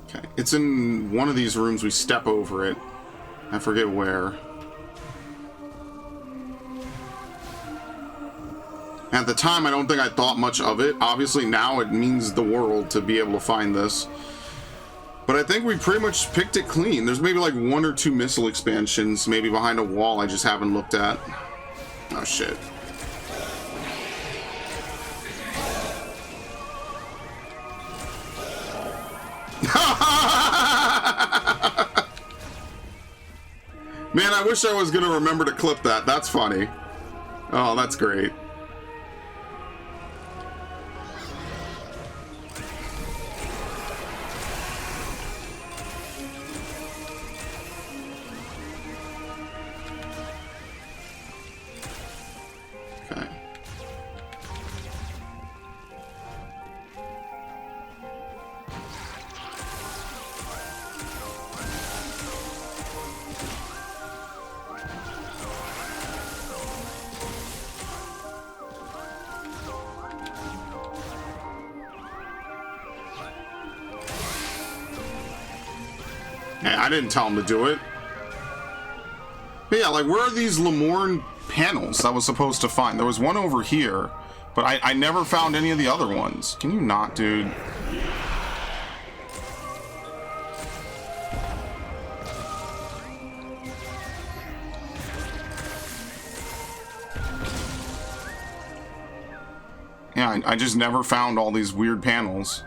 Okay, it's in one of these rooms. We step over it. I forget where. At the time, I don't think I thought much of it. Obviously, now it means the world to be able to find this. But I think we pretty much picked it clean. There's maybe like 1 or 2 missile expansions, maybe behind a wall I just haven't looked at. Oh, shit. Man, I wish I was gonna remember to clip that. That's funny. Oh, that's great. Okay. Hey, I didn't tell him to do it. But yeah, like, where are these Lemorne panels that I was supposed to find? There was one over here, but I never found any of the other ones. Can you not, dude? Yeah, I just never found all these weird panels.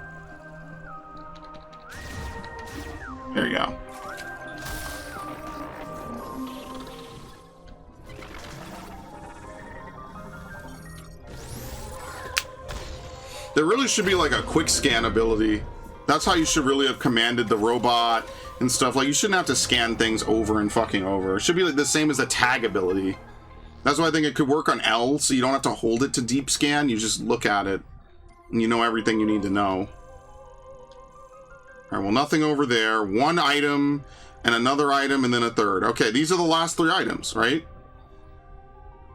There you go. There really should be like a quick scan ability. That's how you should really have commanded the robot and stuff. Like, you shouldn't have to scan things over and fucking over. It should be like the same as the tag ability. That's why I think it could work on L, so you don't have to hold it to deep scan. You just look at it and you know everything you need to know. Alright, well, nothing over there. 1 item and another item and then a third. Okay, these are the last 3 items, right?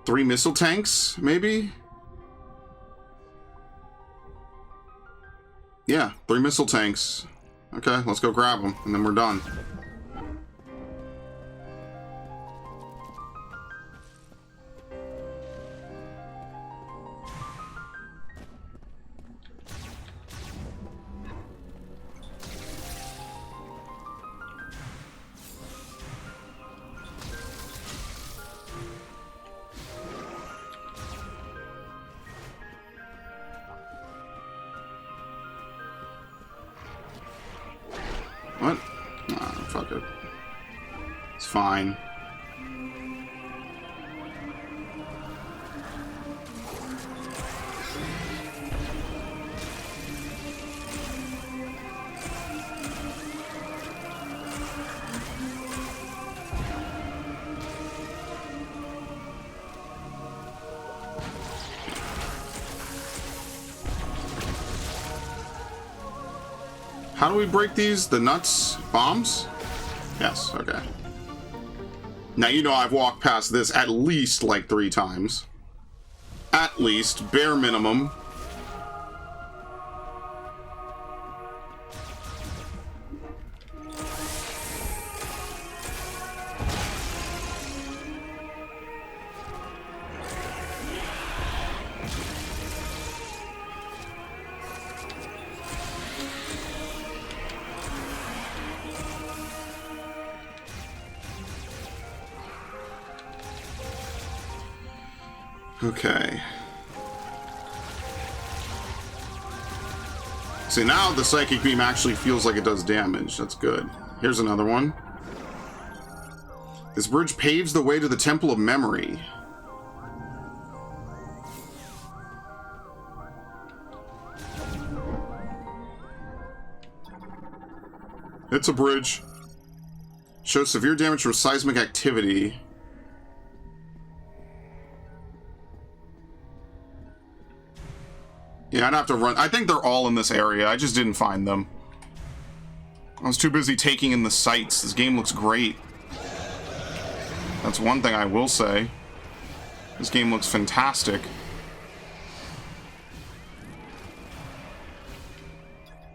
3 missile tanks, maybe? Yeah, 3 missile tanks. Okay, let's go grab them, and then we're done. What? Ah, fuck it. It's fine. How do we break these? The nuts? Bombs? Yes, okay. Now, you know I've walked past this at least like 3 times. At least, bare minimum. Okay. See, now the Psychic Beam actually feels like it does damage. That's good. Here's another one. This bridge paves the way to the Temple of Memory. It's a bridge. Shows severe damage from seismic activity. Yeah, I'd have to run. I think they're all in this area. I just didn't find them. I was too busy taking in the sights. This game looks great. That's one thing I will say. This game looks fantastic.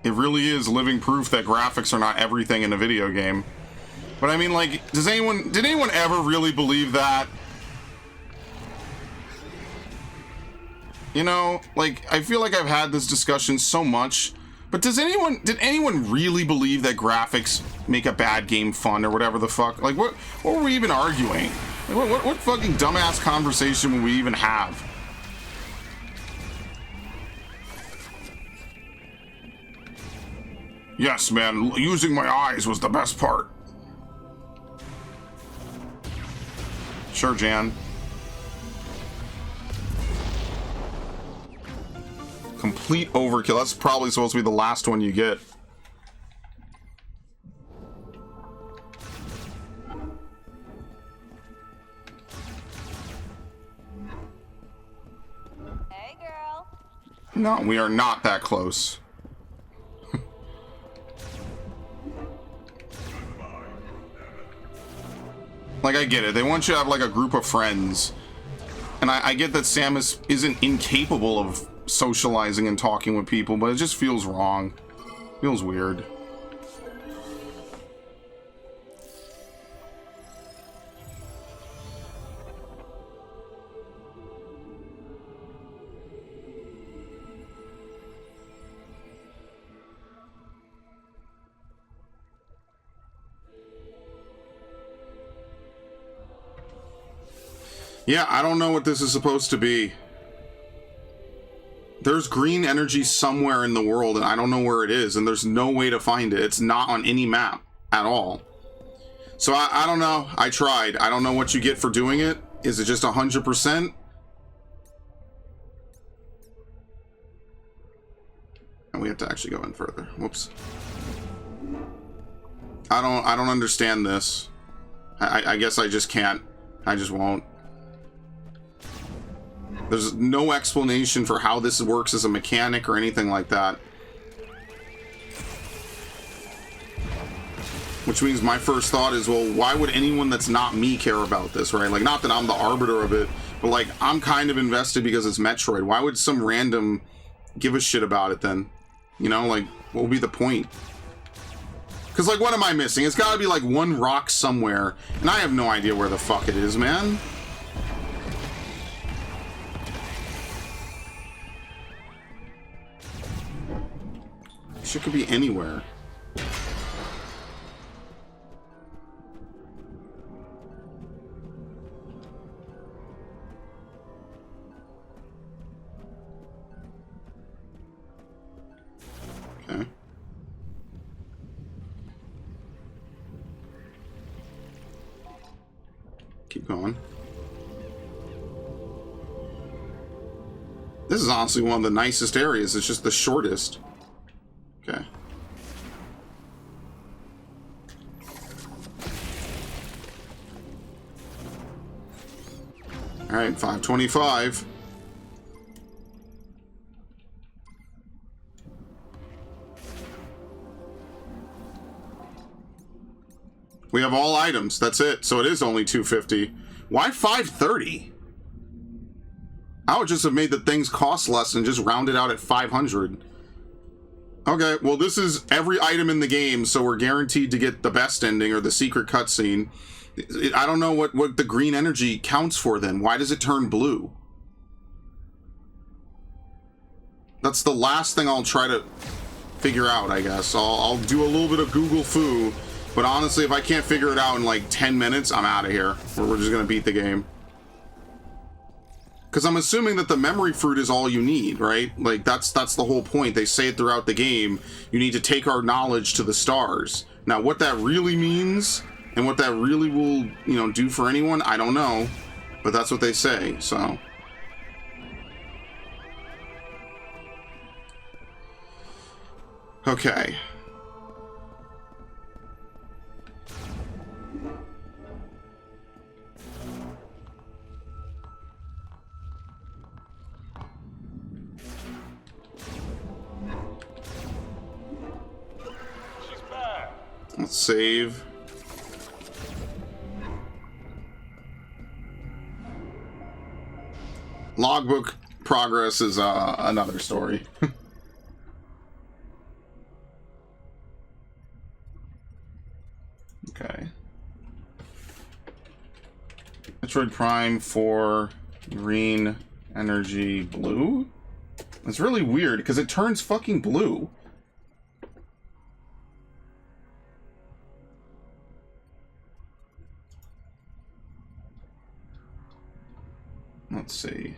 It really is living proof that graphics are not everything in a video game. But I mean, like, did anyone ever really believe that? You know, like, I feel like I've had this discussion so much, but did anyone really believe that graphics make a bad game fun or whatever the fuck? Like, what were we even arguing? Like, what fucking dumbass conversation would we even have? Yes, man, using my eyes was the best part. Sure, Jan. Complete overkill. That's probably supposed to be the last one you get. Hey, girl. No, we are not that close. Like, I get it. They want you to have, like, a group of friends. And I get that Samus isn't incapable of socializing and talking with people, but it just feels wrong. Feels weird. Yeah, I don't know what this is supposed to be. There's green energy somewhere in the world, and I don't know where it is, and there's no way to find it. It's not on any map at all. So I don't know. I tried. I don't know what you get for doing it. Is it just 100%? And we have to actually go in further. Whoops. I don't understand this. I guess I just can't. I just won't. There's no explanation for how this works as a mechanic or anything like that. Which means my first thought is, well, why would anyone that's not me care about this, right? Like, not that I'm the arbiter of it, but, like, I'm kind of invested because it's Metroid. Why would some random give a shit about it then? You know, like, what would be the point? Because, like, what am I missing? It's got to be, like, one rock somewhere, and I have no idea where the fuck it is, man. Shit could be anywhere. Okay. Keep going. This is honestly one of the nicest areas. It's just the shortest. Okay. All right, 525. We have all items. That's it. So it is only 250. Why 530? I would just have made the things cost less and just rounded out at 500. Okay, well, this is every item in the game, so we're guaranteed to get the best ending or the secret cutscene. I don't know what the green energy counts for then. Why does it turn blue? That's the last thing I'll try to figure out, I guess. I'll do a little bit of Google foo, but honestly, if I can't figure it out in like 10 minutes, I'm out of here. We're just gonna beat the game. Because I'm assuming that the memory fruit is all you need, right? Like, that's the whole point. They say it throughout the game. You need to take our knowledge to the stars. Now, what that really means and what that really will, you know, do for anyone, I don't know. But that's what they say, so. Okay. Let's save. Logbook progress is another story. Okay. Metroid Prime for green energy blue? It's really weird because it turns fucking blue. Let's see.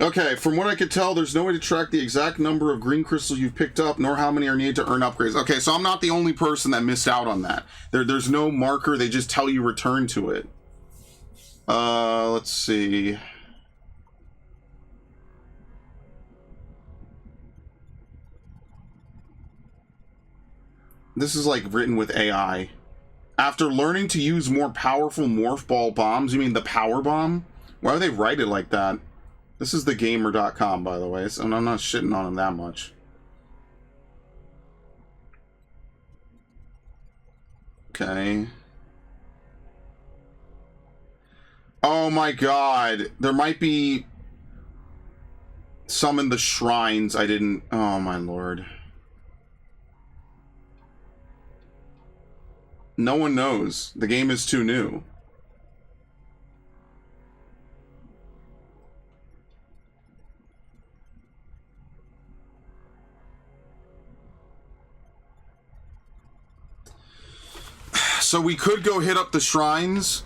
Okay, from what I could tell, there's no way to track the exact number of green crystals you've picked up, nor how many are needed to earn upgrades. Okay, so I'm not the only person that missed out on that. There's no marker, they just tell you return to it. Let's see. This is like written with AI. After learning to use more powerful morph ball bombs, you mean the power bomb? Why would they write it like that? This is thegamer.com, by the way, so I'm not shitting on them that much. Okay. Oh my god. There might be some in the shrines I didn't... Oh my lord. No one knows. The game is too new. So we could go hit up the shrines.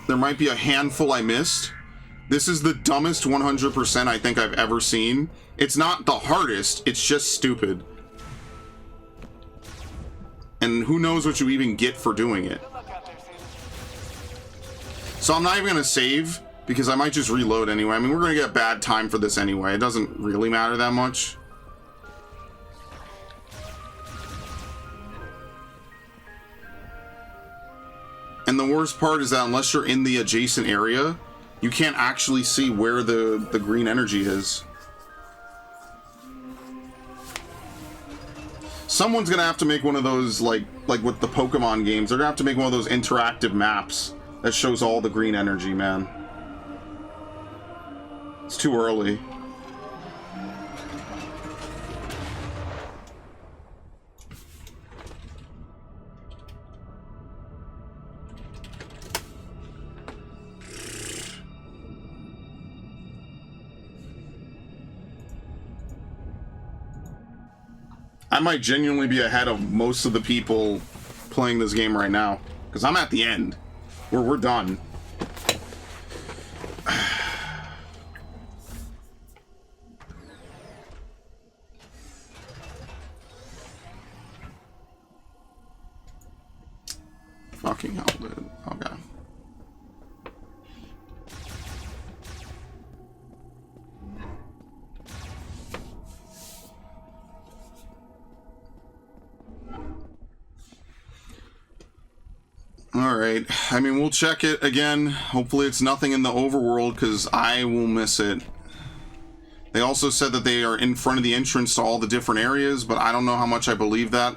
There might be a handful I missed. This is the dumbest 100% I think I've ever seen. It's not the hardest, it's just stupid. And who knows what you even get for doing it. So I'm not even gonna save, because I might just reload anyway. I mean, we're gonna get bad time for this anyway. It doesn't really matter that much. And the worst part is that unless you're in the adjacent area, you can't actually see where the green energy is. Someone's gonna have to make one of those, like with the Pokemon games, they're gonna have to make one of those interactive maps that shows all the green energy, man. It's too early. I might genuinely be ahead of most of the people playing this game right now, because I'm at the end. We're done. Fucking hell, dude. Okay. Alright, I mean, we'll check it again. Hopefully it's nothing in the overworld, because I will miss it. They also said that they are in front of the entrance to all the different areas, but I don't know how much I believe that.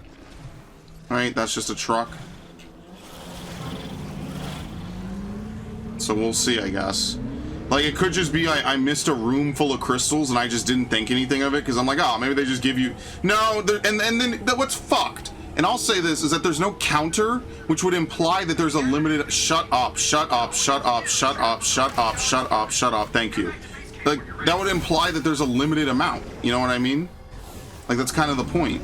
Alright, that's just a truck. So we'll see, I guess. Like, it could just be I missed a room full of crystals and I just didn't think anything of it, because I'm like, oh, maybe they just give you... No, and then what's fucked? And I'll say this, is that there's no counter, which would imply that there's a limited... Shut up, shut up, shut up, shut up, shut up, shut up, shut up, thank you. Like, that would imply that there's a limited amount, you know what I mean? Like, that's kind of the point.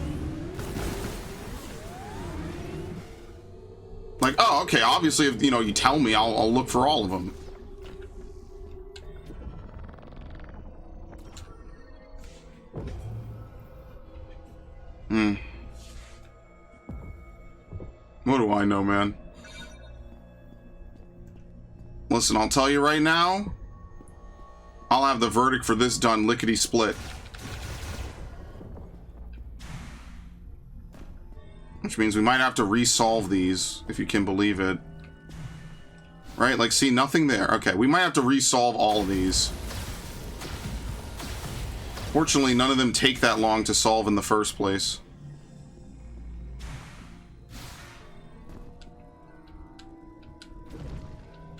Like, oh, okay, obviously, if, you know, you tell me, I'll look for all of them. What do I know, man? Listen, I'll tell you right now, I'll have the verdict for this done lickety-split. Which means we might have to resolve these, if you can believe it. Right? Like, see, nothing there. Okay, we might have to resolve all of these. Fortunately, none of them take that long to solve in the first place.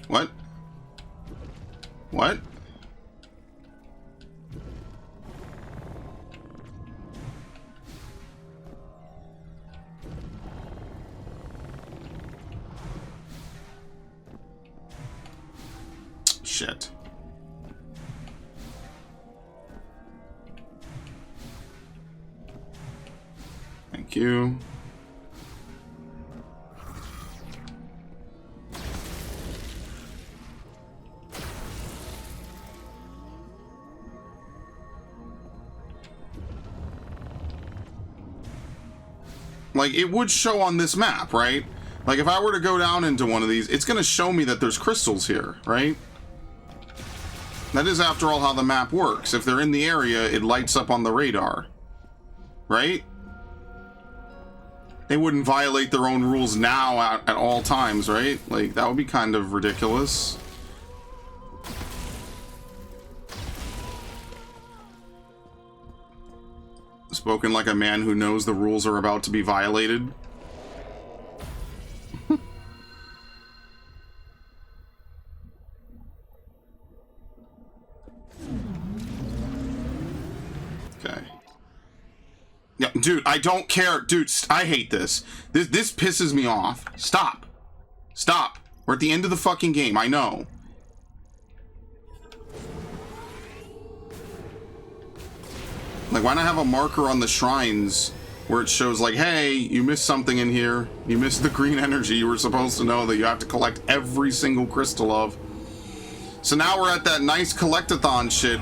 What? What? shit. Thank you. Like, it would show on this map, right? Like, if I were to go down into one of these, it's going to show me that there's crystals here, right? That is, after all, how the map works. If they're in the area, it lights up on the radar. Right? They wouldn't violate their own rules now at all times, right? Like, that would be kind of ridiculous. Spoken like a man who knows the rules are about to be violated. Okay. Yeah, dude, I don't care. Dude, I hate this. This pisses me off. Stop. Stop. We're at the end of the fucking game. I know. Like, why not have a marker on the shrines where it shows, like, hey, you missed something in here. You missed the green energy you were supposed to know that you have to collect every single crystal of. So now we're at that nice collectathon shit,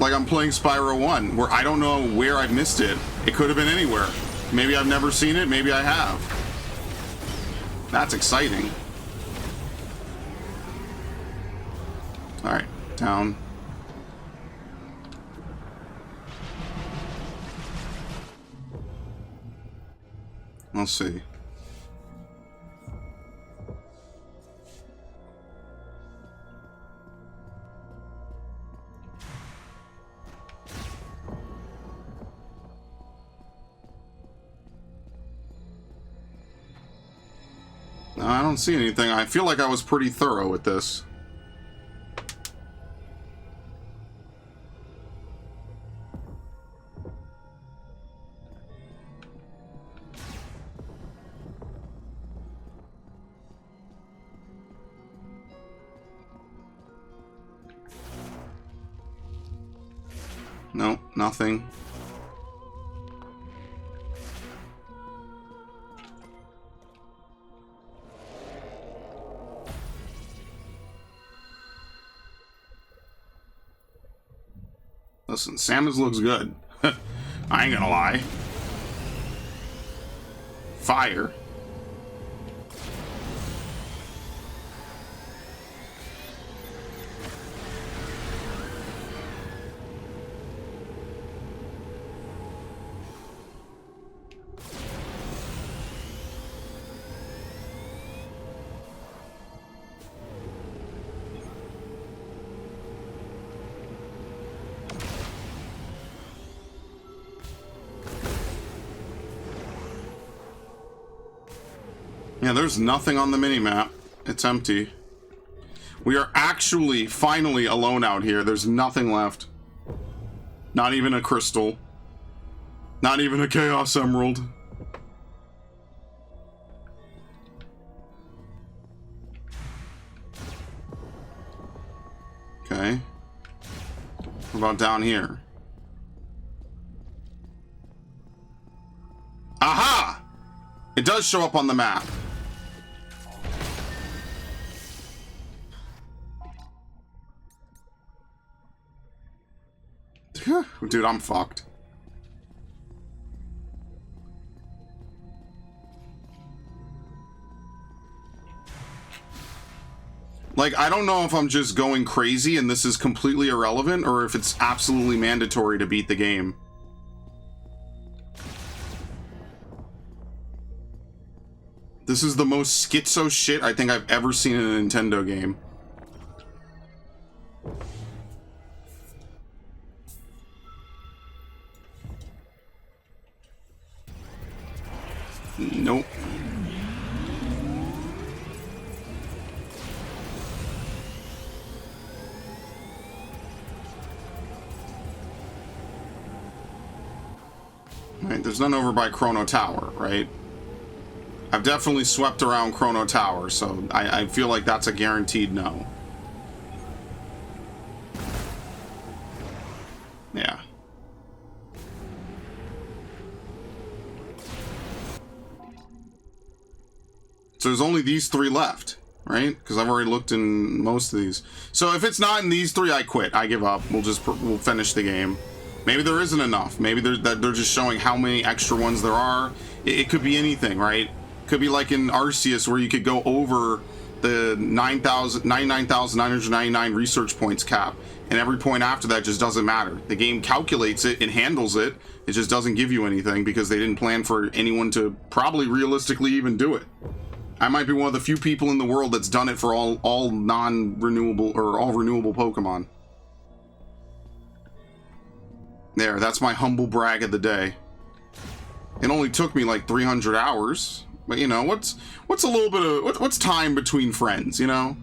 like I'm playing Spyro 1, where I don't know where I've missed it. It could have been anywhere. Maybe I've never seen it, maybe I have. That's exciting. Alright, down. Let's see. No, I don't see anything. I feel like I was pretty thorough with this. No, nothing. Listen, Samus looks good. I ain't gonna lie. Fire. Yeah, there's nothing on the minimap. It's empty. We are actually, finally alone out here. There's nothing left. Not even a crystal. Not even a Chaos Emerald. Okay. What about down here? Aha! It does show up on the map. Dude, I'm fucked. Like, I don't know if I'm just going crazy and this is completely irrelevant, or if it's absolutely mandatory to beat the game. This is the most schizo shit I think I've ever seen in a Nintendo game. Nope. Right, there's none over by Chrono Tower, right? I've definitely swept around Chrono Tower, so I feel like that's a guaranteed no. So there's only these 3 left, right? Because I've already looked in most of these. So if it's not in these 3, I quit. I give up. We'll finish the game. Maybe there isn't enough. Maybe they're just showing how many extra ones there are. It could be anything, right? Could be like in Arceus where you could go over the 99,999 research points cap, and every point after that just doesn't matter. The game calculates it and handles it. It just doesn't give you anything because they didn't plan for anyone to probably realistically even do it. I might be one of the few people in the world that's done it for all non-renewable or all renewable Pokemon. There, that's my humble brag of the day. It only took me like 300 hours, but you know, what's a little bit of what's time between friends, you know?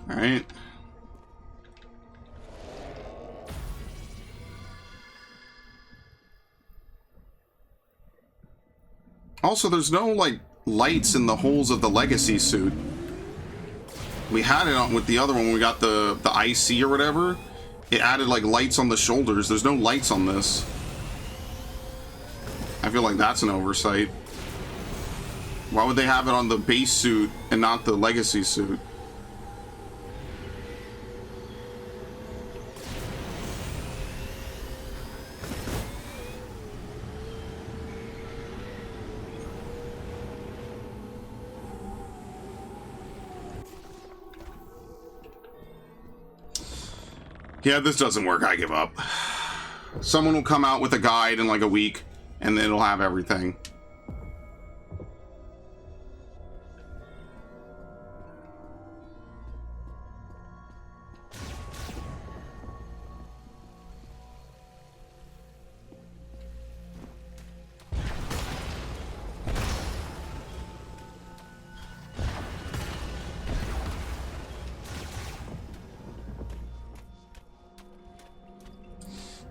All right. Also, there's no, like, lights in the holes of the Legacy suit. We had it on with the other one when we got the IC or whatever. It added, like, lights on the shoulders. There's no lights on this. I feel like that's an oversight. Why would they have it on the base suit and not the Legacy suit? Yeah, this doesn't work. I give up. Someone will come out with a guide in like a week, and then it'll have everything.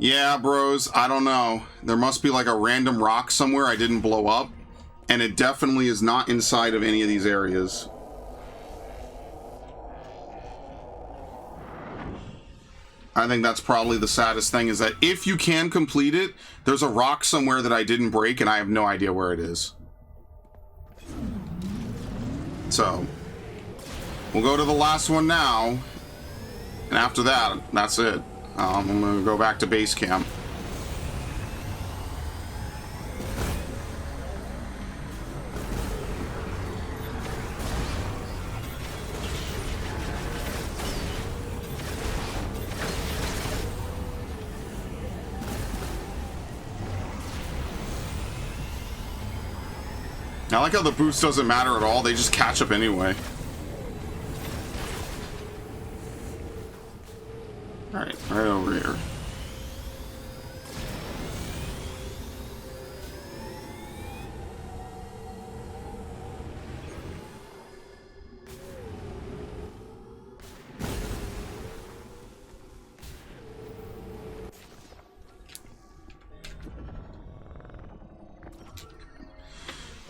Yeah, bros, I don't know. There must be like a random rock somewhere I didn't blow up, and it definitely is not inside of any of these areas. I think that's probably the saddest thing, is that if you can complete it, there's a rock somewhere that I didn't break, and I have no idea where it is. So, we'll go to the last one now, and after that, that's it. I'm gonna go back to base camp. I like how the boost doesn't matter at all, they just catch up anyway. Alright, right over here.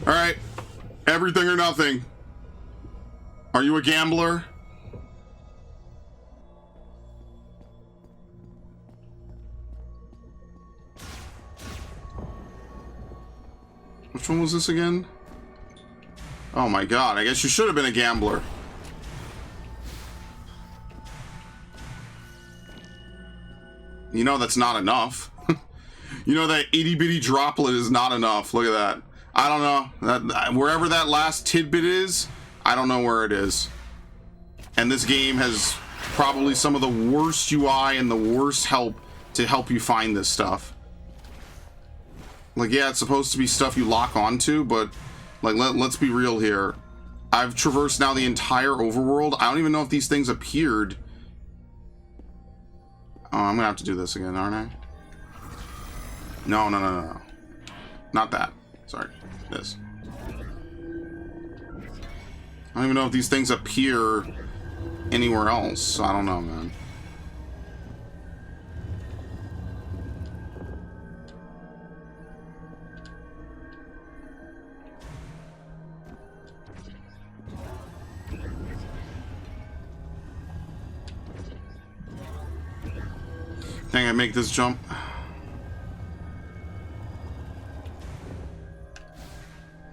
Alright, everything or nothing. Are you a gambler? Which one was this again? Oh my god, I guess you should have been a gambler. You know that's not enough. You know that itty-bitty droplet is not enough. Look at that. I don't know. Wherever that last tidbit is, I don't know where it is. And this game has probably some of the worst UI and the worst help to help you find this stuff. Like, yeah, it's supposed to be stuff you lock onto, but, like, let's be real here. I've traversed now the entire overworld. I don't even know if these things appeared. Oh, I'm gonna have to do this again, aren't I? No. Not that. Sorry. This. I don't even know if these things appear anywhere else. I don't know, man. Think I make this jump?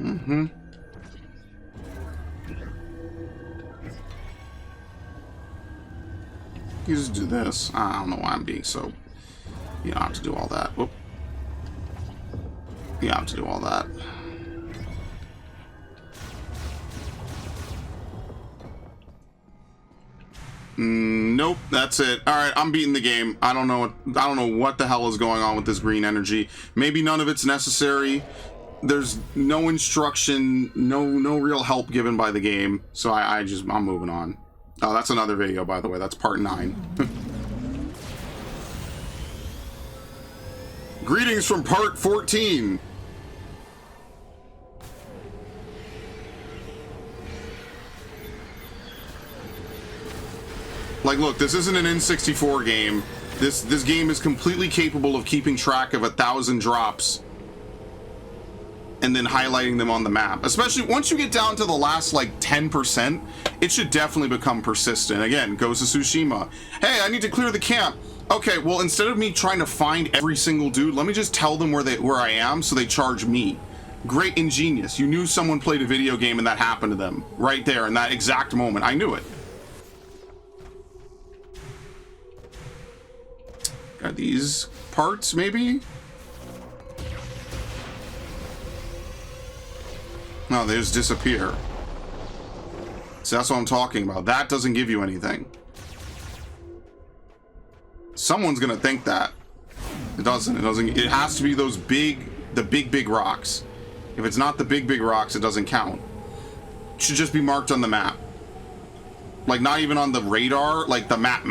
Mm-hmm. You just do this. I don't know why I'm being so... You don't have to do all that. Whoop. You don't have to do all that. Nope, that's it. All right, I'm beating the game. I don't know what the hell is going on with this green energy. Maybe none of it's necessary. There's no instruction, no real help given by the game. So I'm moving on. Oh, that's another video, by the way. That's part 9. Greetings from part 14. Like, look, this isn't an N64 game. This game is completely capable of keeping track of 1,000 drops and then highlighting them on the map. Especially once you get down to the last, like, 10%, it should definitely become persistent. Again, Ghost of Tsushima. Hey, I need to clear the camp. Okay, well, instead of me trying to find every single dude, let me just tell them where I am so they charge me. Great ingenious. You knew someone played a video game and that happened to them. Right there in that exact moment. I knew it. Got these parts, maybe? No, they just disappear. So that's what I'm talking about. That doesn't give you anything. Someone's gonna think that. It doesn't. It has to be those the big rocks. If it's not the big rocks, it doesn't count. It should just be marked on the map. Like, not even on the radar, like the map.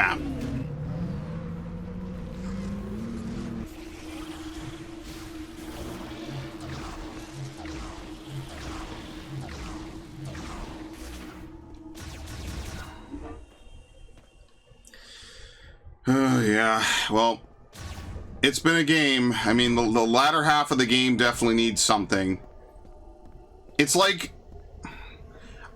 Yeah, well, it's been a game. I mean, the latter half of the game definitely needs something. It's like,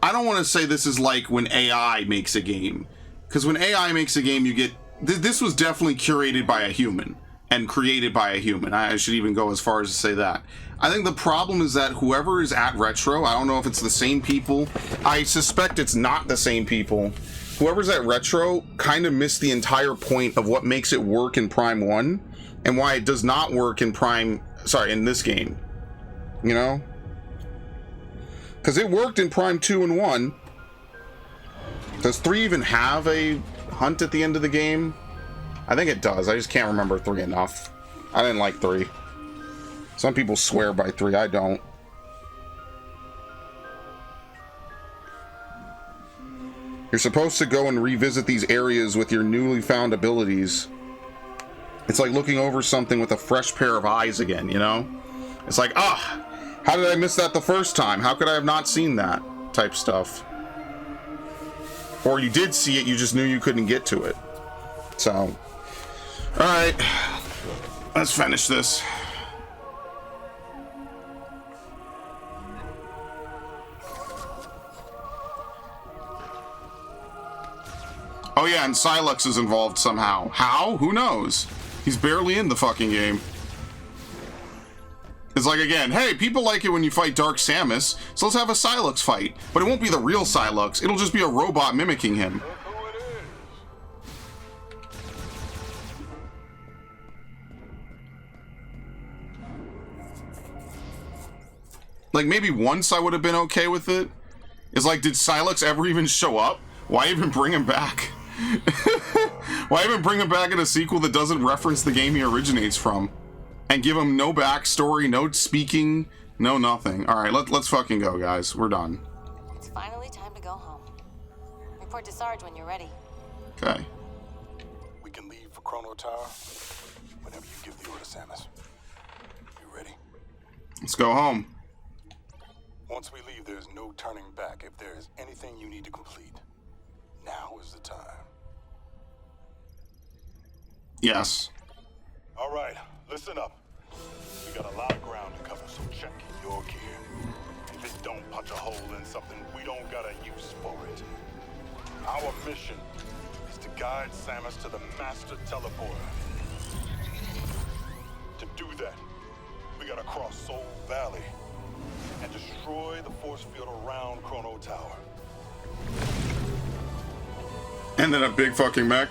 I don't want to say this is like when AI makes a game. Because when AI makes a game, you get... This was definitely curated by a human and created by a human. I should even go as far as to say that. I think the problem is that whoever is at Retro, I don't know if it's the same people. I suspect it's not the same people. Whoever's at Retro kind of missed the entire point of what makes it work in Prime 1 and why it does not work in in this game. You know? Because it worked in Prime 2 and 1. Does 3 even have a hunt at the end of the game? I think it does. I just can't remember 3 enough. I didn't like 3. Some people swear by 3. I don't. You're supposed to go and revisit these areas with your newly found abilities. It's like looking over something with a fresh pair of eyes again, you know? It's like, how did I miss that the first time? How could I have not seen that? Type stuff. Or you did see it, you just knew you couldn't get to it. So, alright. Let's finish this. Oh yeah, and Silex is involved somehow. How? Who knows? He's barely in the fucking game. It's like, again, hey, people like it when you fight Dark Samus, so let's have a Silex fight. But it won't be the real Silex, it'll just be a robot mimicking him. Like, maybe once I would have been okay with it. It's like, did Silex ever even show up? Why even bring him back? Why even bring him back in a sequel that doesn't reference the game he originates from? And give him no backstory, no speaking, no nothing. Alright, let's fucking go, guys. We're done. It's finally time to go home. Report to Sarge when you're ready. Okay. We can leave for Chrono Tower whenever you give the order, Samus. You ready? Let's go home. Once we leave, there's no turning back. If there is anything you need to complete, now is the time. Yes. All right, listen up. We got a lot of ground to cover, so check your gear. If it don't punch a hole in something, we don't got a use for it. Our mission is to guide Samus to the Master Teleporter. do that, we gotta cross Soul Valley and destroy the force field around Chrono Tower. And then a big fucking mech.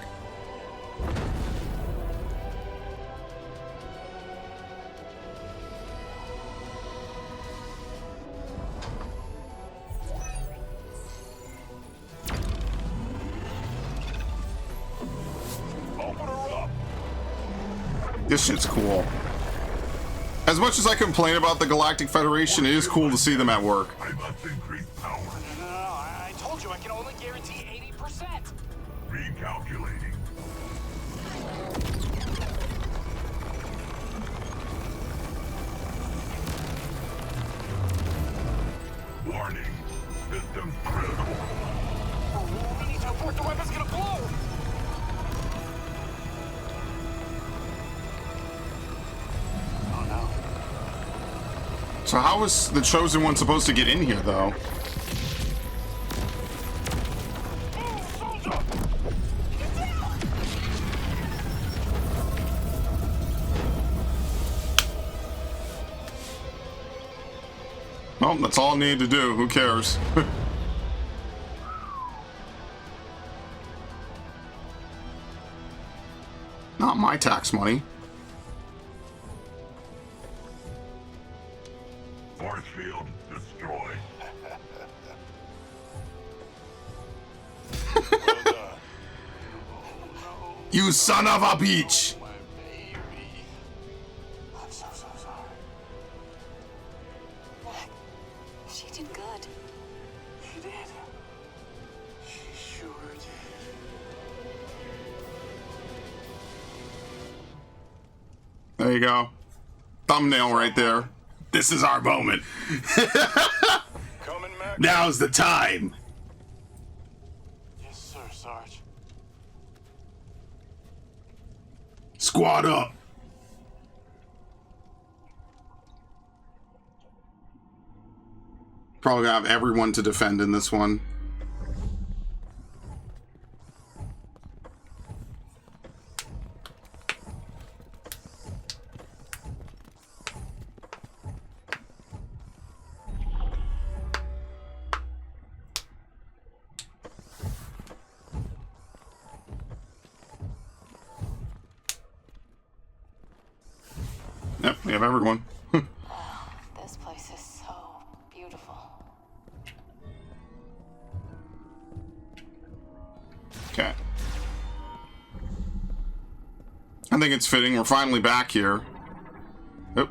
Open her up. This shit's cool. As much as I complain about the Galactic Federation, it is cool to see them at work. I must increase power. No, I told you I can only guarantee 80%. Recalculating. Warning. System critical. We need to abort, the weapon's gonna blow! Oh no. So how was the Chosen One supposed to get in here, though? Soldier! Get down! Well, that's all I need to do. Who cares? Not my tax money. Force field destroyed. Well done. You son of a bitch! My baby. I'm so sorry. She did good. She did. She sure did. There you go. Thumbnail right there. This is our moment. Coming, Mac? Now's the time. Yes, sir, Sarge. Squad up. Probably gonna have everyone to defend in this one. Yep, we have everyone. This place is so beautiful. Okay. I think it's fitting. We're finally back here. Oop.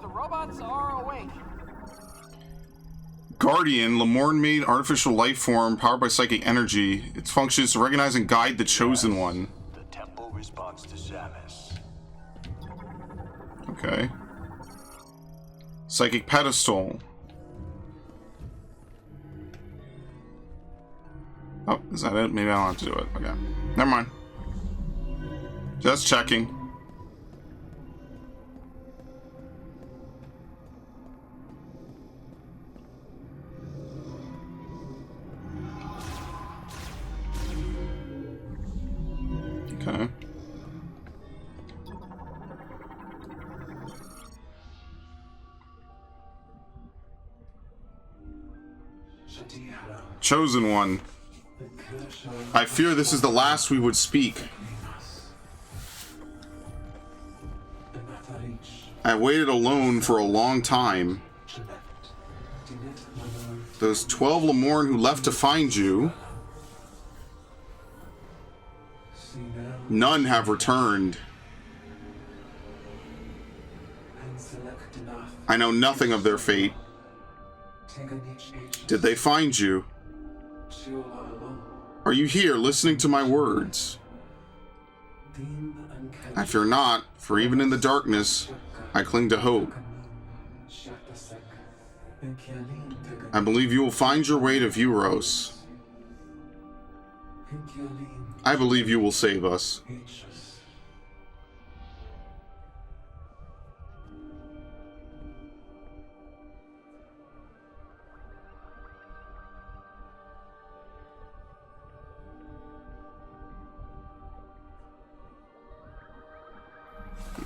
The robots are awake. Guardian, Lemorne-made artificial life form powered by psychic energy. Its function is to recognize and guide the Chosen One. The temple responds to Samus. Okay. Psychic pedestal. Oh, is that it? Maybe I don't have to do it. Okay. Never mind. Just checking. Okay. Chosen One. I fear this is the last we would speak. I waited alone for a long time. Those 12 Lemorne who left to find you, none have returned. I know nothing of their fate. Did they find you? Are you here listening to my words? I fear not, for even in the darkness, I cling to hope. I believe you will find your way to Vuros. I believe you will save us.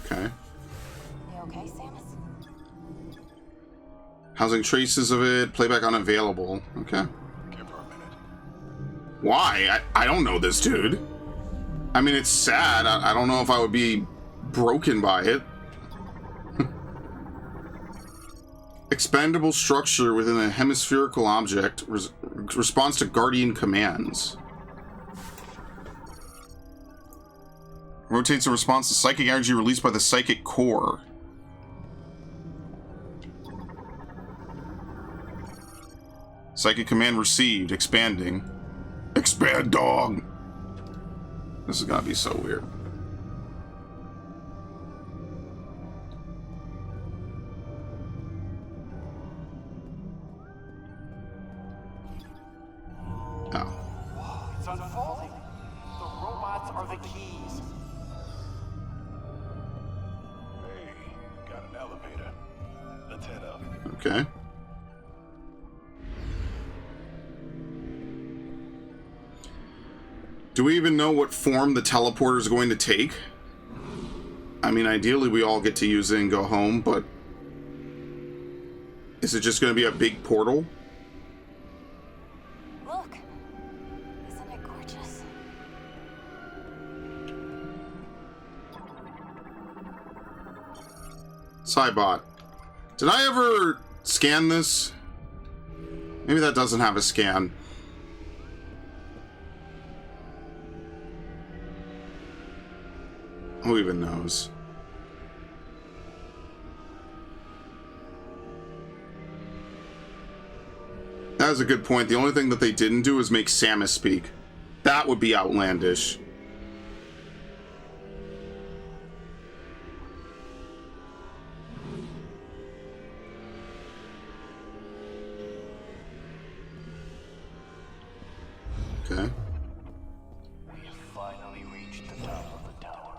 Okay. You okay, Samus? Housing traces of it. Playback unavailable. Okay. Give her a minute. Why? I don't know this dude. I mean, it's sad. I don't know if I would be broken by it. Expandable structure within a hemispherical object responds to Guardian commands. Rotates in response to psychic energy released by the psychic core. Psychic command received. Expanding. Expand, dog! This is gonna be so weird. Oh. It's unfolding. The robots are the keys. Hey, got an elevator. Let's head up. Okay. Do we even know what form the teleporter is going to take? I mean, ideally we all get to use it and go home, but is it just going to be a big portal? Look. Isn't it gorgeous? Cybot. Did I ever scan this? Maybe that doesn't have a scan. Who even knows? That is a good point. The only thing that they didn't do is make Samus speak. That would be outlandish. Okay. We have finally reached the top of the tower.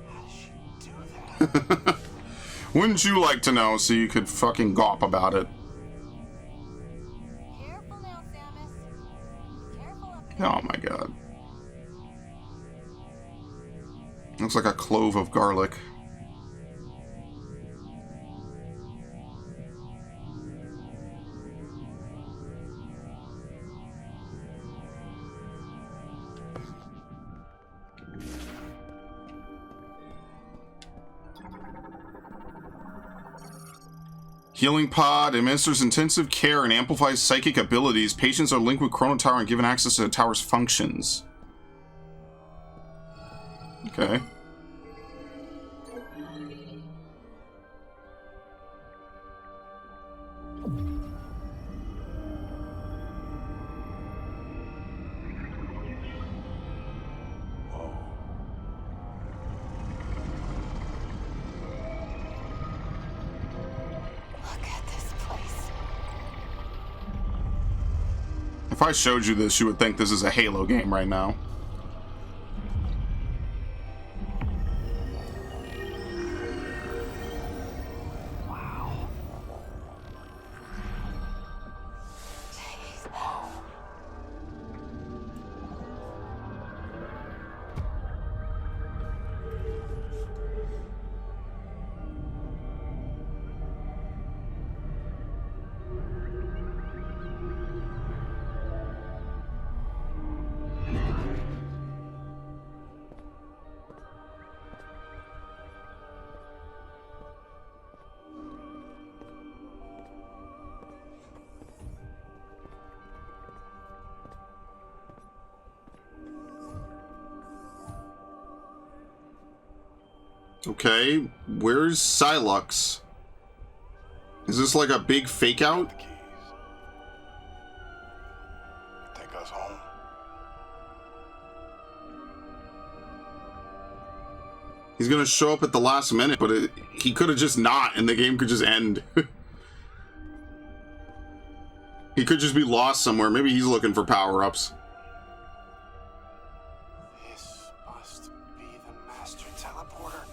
How does she do that? Wouldn't you like to know so you could fucking gawp about it? Careful now, Samus. Careful up there. Oh my god. Looks like a clove of garlic. Healing pod administers intensive care and amplifies psychic abilities. Patients are linked with Chrono Tower and given access to the tower's functions. Okay. Look at this place. If I showed you this, you would think this is a Halo game right now. Jeez. Okay, where's Silux? Is this like a big fake out? The keys. Take us home. He's gonna show up at the last minute, but he could have just not, and the game could just end. He could just be lost somewhere. Maybe he's looking for power-ups. This must be the master teleporter.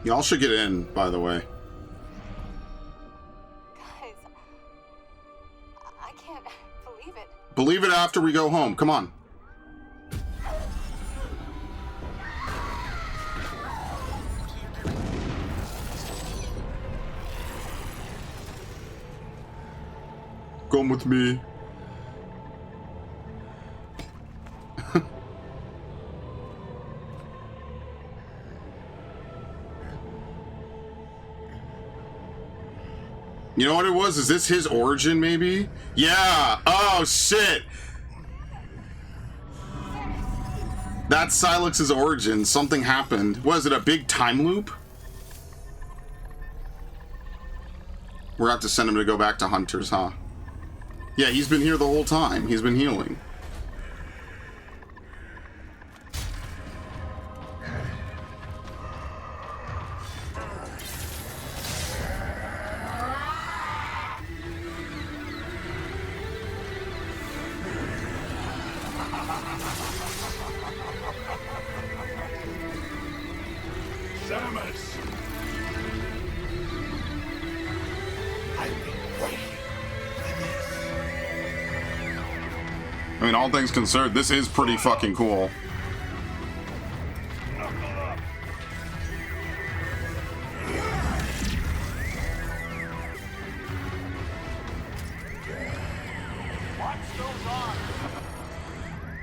Y'all should get in, by the way. Guys, I can't believe it. Believe it after we go home. Come on. Come with me. You know what it was? Is this his origin, maybe? Yeah! Oh, shit! That's Silux's origin. Something happened. Was it a big time loop? We're gonna have to send him to go back to Hunters, huh? Yeah, he's been here the whole time. He's been healing. Samus! I've been waiting for this. I mean, all things considered, this is pretty fucking cool.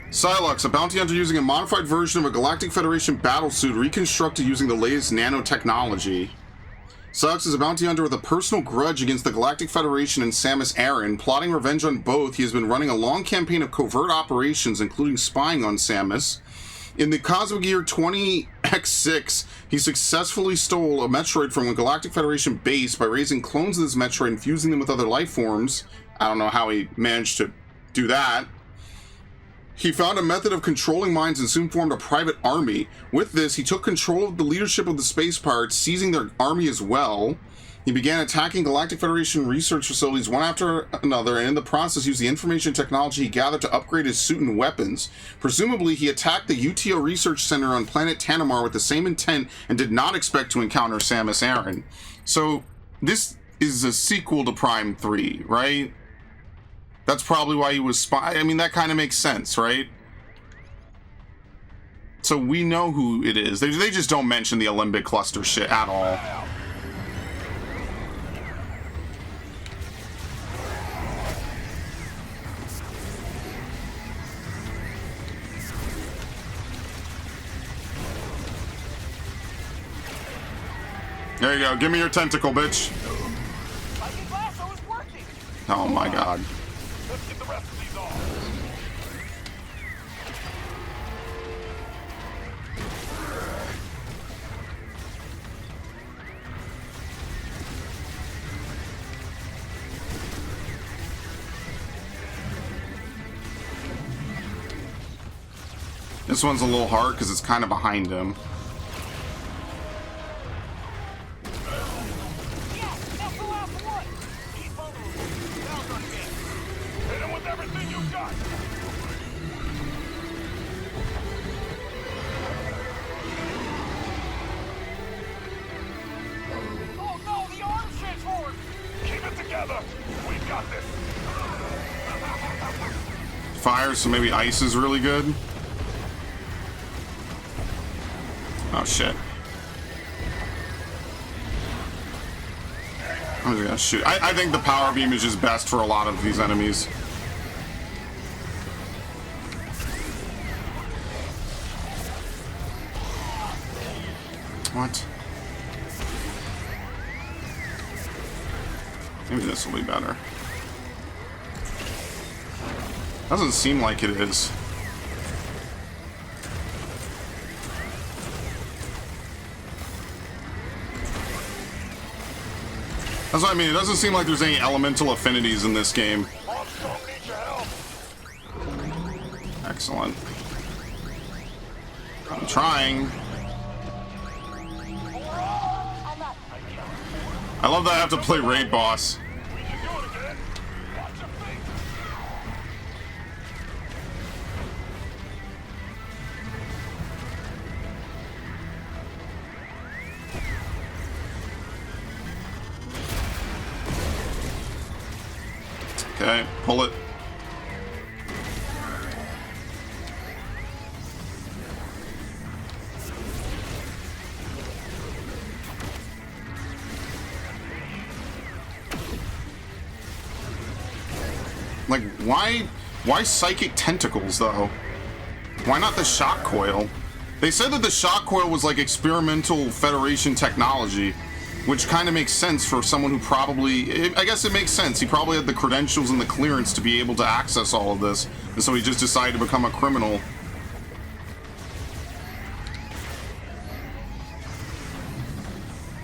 Silux, a bounty hunter using a modified version of a Galactic Federation battlesuit reconstructed using the latest nanotechnology. Silux is a bounty hunter with a personal grudge against the Galactic Federation and Samus Aran. Plotting revenge on both, he has been running a long campaign of covert operations, including spying on Samus. In the Cosmic Year 20X6, he successfully stole a Metroid from a Galactic Federation base by raising clones of this Metroid and fusing them with other life forms. I don't know how he managed to do that. He found a method of controlling minds and soon formed a private army. With this, he took control of the leadership of the space pirates, seizing their army as well. He began attacking Galactic Federation research facilities one after another, and in the process used the information technology he gathered to upgrade his suit and weapons. Presumably, he attacked the UTO Research Center on planet Tanamar with the same intent and did not expect to encounter Samus Aran. So, this is a sequel to Prime 3, right? That's probably why he was I mean, that kind of makes sense, right? So we know who it is. They just don't mention the Olympic cluster shit at all. There you go. Give me your tentacle, bitch. Oh my god. Let's get the rest of these off. This one's a little hard because it's kind of behind him. Fire, so maybe ice is really good. Oh shit. I'm just gonna shoot. I think the power beam is just best for a lot of these enemies. What? Maybe this will be better. Doesn't seem like it is. That's what I mean. It doesn't seem like there's any elemental affinities in this game. Armstrong needs your help. Excellent. I'm trying. I love that I have to play raid boss. We can do it again. Watch your feet. Okay, pull it. Like, why psychic tentacles, though? Why not the shock coil? They said that the shock coil was like experimental Federation technology, which kind of makes sense for someone who probably... I guess it makes sense. He probably had the credentials and the clearance to be able to access all of this, and so he just decided to become a criminal.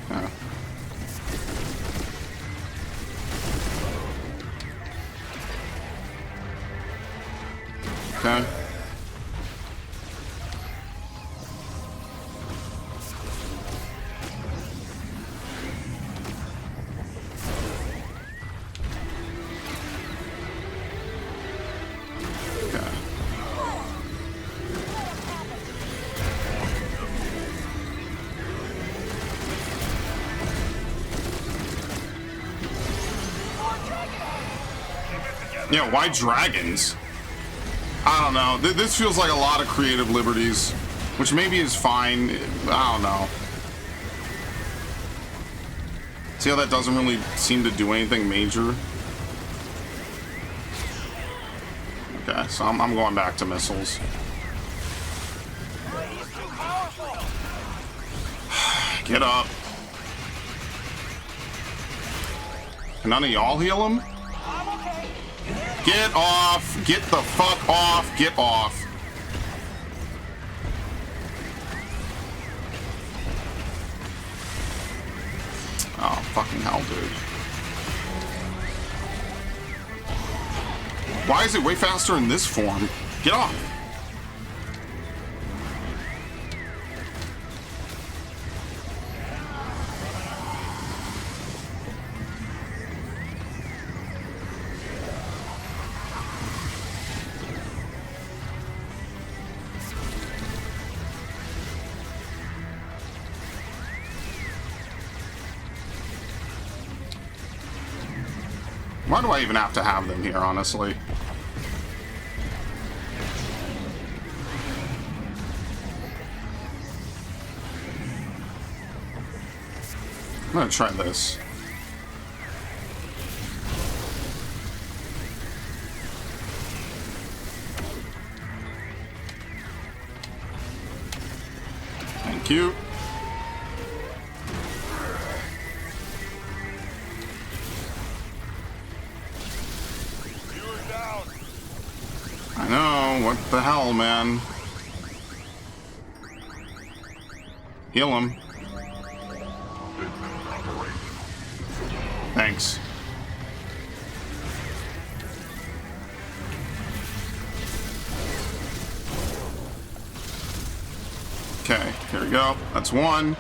Yeah. Okay. Yeah, why dragons? I don't know. This feels like a lot of creative liberties, which maybe is fine. I don't know. See how that doesn't really seem to do anything major? Okay, so I'm going back to missiles. Get up. Can none of y'all heal him? Get off! Get the fuck off! Get off! Oh, fucking hell, dude. Why is it way faster in this form? Get off! Why do I even have to have them here, honestly? I'm gonna try this. Thank you. I know, what the hell, man? Heal him. Thanks. Okay, here we go. That's one.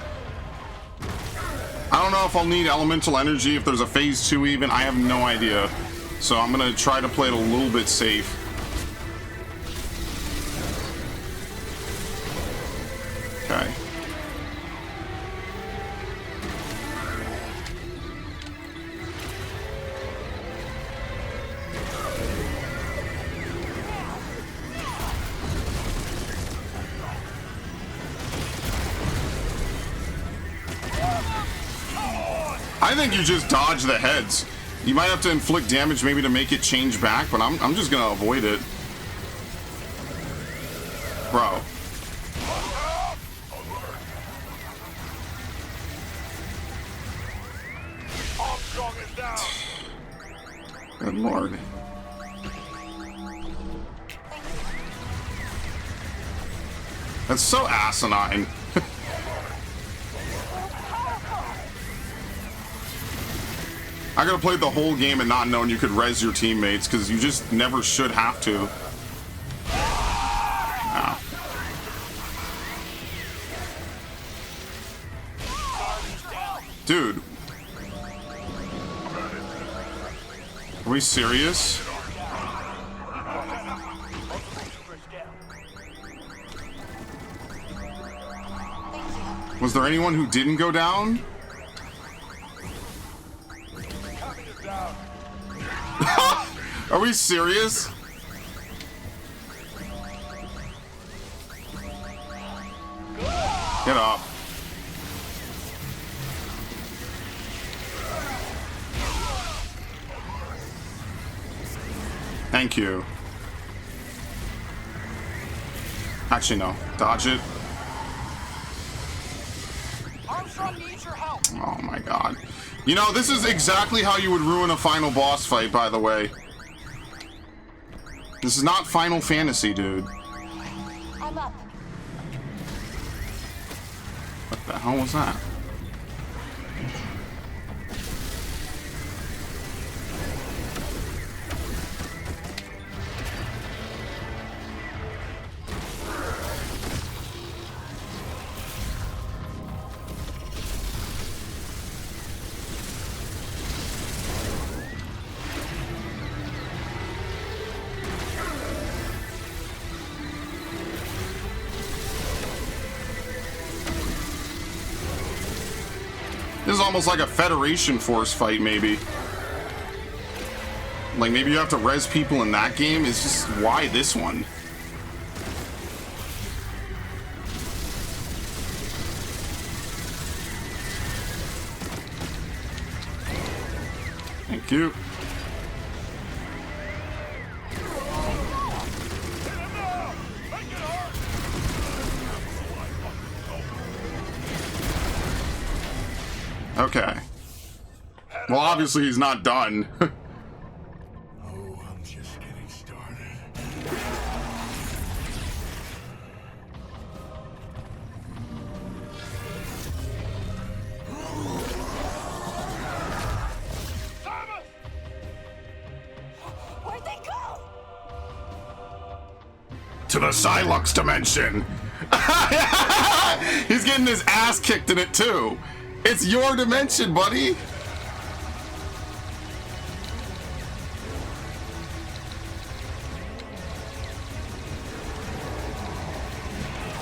I don't know if I'll need elemental energy if there's a phase 2 even. I have no idea. So I'm gonna try to play it a little bit safe. Okay. I think you just dodge the heads. You might have to inflict damage maybe to make it change back, but I'm just gonna avoid it. Bro. Armstrong is down. Good lord. That's so asinine. I could have played the whole game and not known you could res your teammates, because you just never should have to. Ah. Dude. Are we serious? Was there anyone who didn't go down? Are we serious? Get up. Thank you. Actually, no. Dodge it. Armstrong needs your help. Oh my god. You know, this is exactly how you would ruin a final boss fight, by the way. This is not Final Fantasy, dude. I'm up. What the hell was that? This is almost like a Federation Force fight, maybe. Like, maybe you have to res people in that game? It's just, why this one? Thank you. Okay. Well, obviously he's not done. Oh, I'm just getting started. Where'd they go? To the Silux dimension. He's getting his ass kicked in it too. It's your dimension, buddy.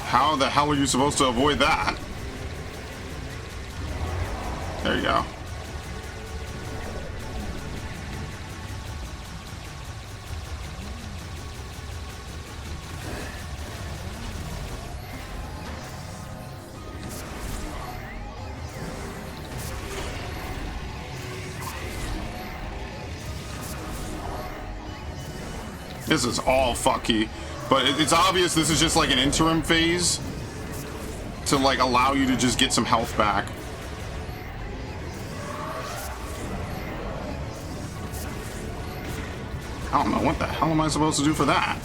How the hell are you supposed to avoid that? There you go. This is all fucky, but it's obvious this is just like an interim phase to like allow you to just get some health back. I don't know, what the hell am I supposed to do for that?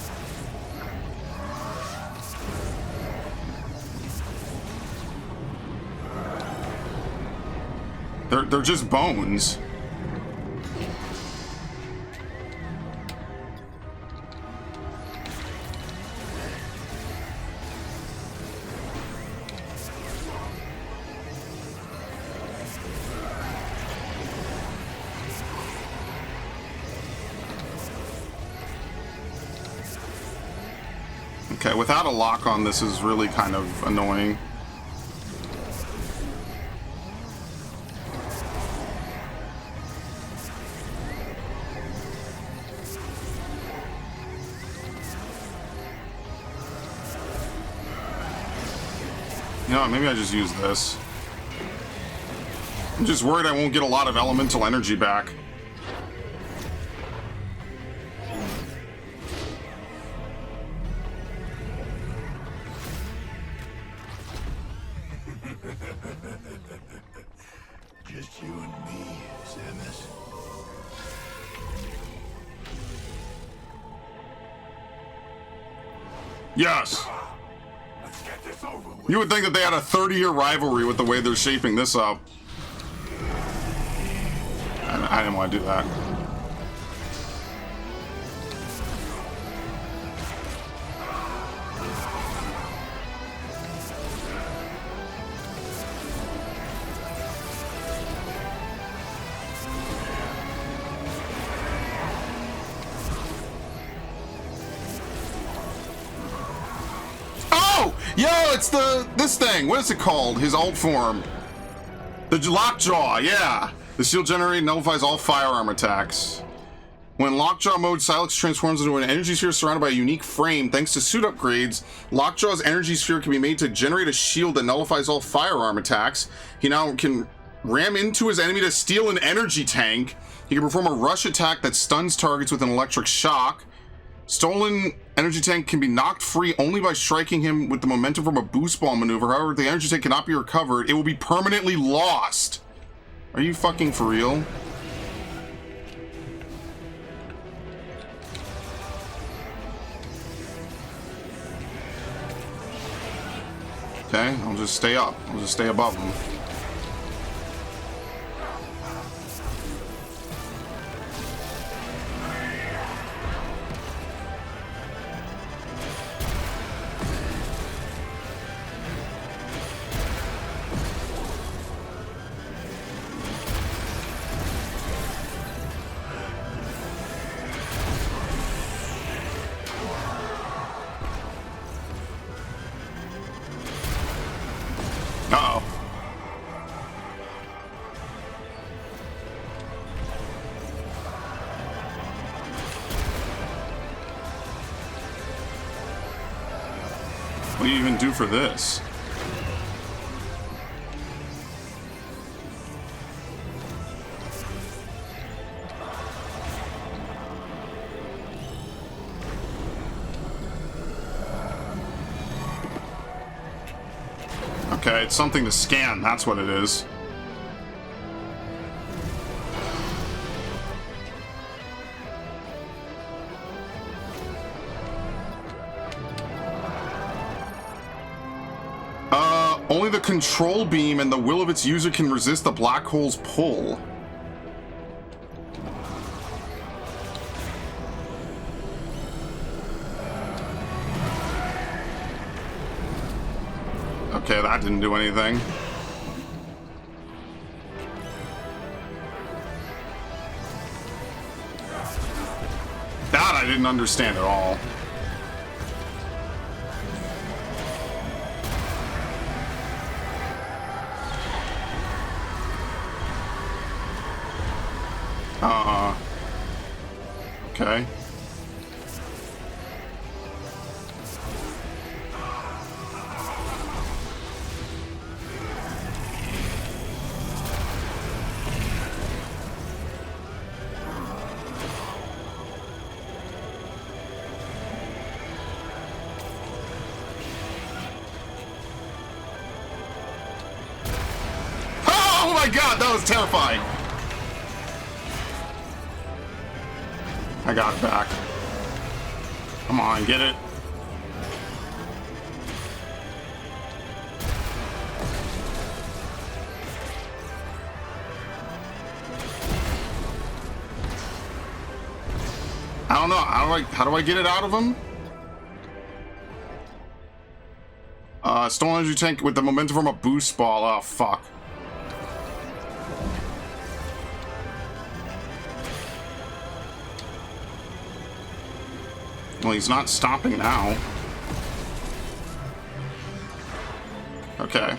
They're just bones. Okay, without a lock on, this is really kind of annoying. You know what, maybe I just use this. I'm just worried I won't get a lot of elemental energy back. Just you and me, Samus. Yes. Let's get this over with. You would think that they had a 30-year rivalry with the way they're shaping this up. I didn't want to do that. Oh! Yo, it's this thing. What is it called? His alt form. The Lockjaw, yeah. The shield generator nullifies all firearm attacks. When Lockjaw mode, Silex transforms into an energy sphere surrounded by a unique frame. Thanks to suit upgrades, Lockjaw's energy sphere can be made to generate a shield that nullifies all firearm attacks. He now can ram into his enemy to steal an energy tank. He can perform a rush attack that stuns targets with an electric shock. Stolen energy tank can be knocked free only by striking him with the momentum from a boost ball maneuver. However, if the energy tank cannot be recovered, it will be permanently lost. Are you fucking for real? Okay, I'll just stay up. I'll just stay above him. Uh-oh. What do you even do for this? Okay, it's something to scan, that's what it is. Only the control beam and the will of its user can resist the black hole's pull. Okay, that didn't do anything. That I didn't understand at all. Okay. Oh my god, that was terrifying! I got it back. Come on, get it. I don't know. How do I get it out of him? Stolen energy tank with the momentum from a boost ball. Oh, fuck. Well, he's not stopping now. Okay.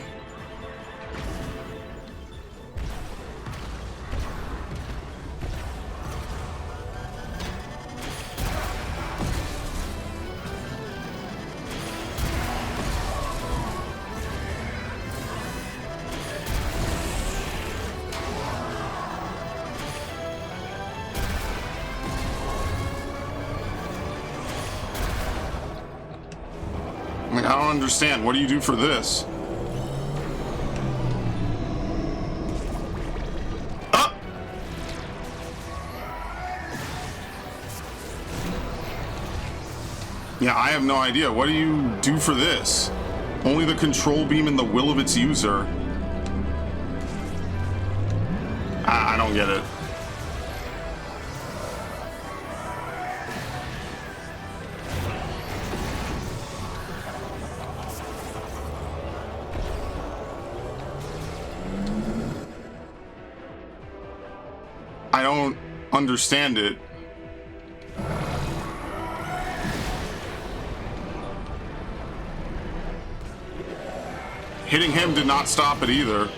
I don't understand. What do you do for this? Up! Yeah, I have no idea. What do you do for this? Only the control beam and the will of its user. I don't get it. I don't understand it. Hitting him did not stop it either.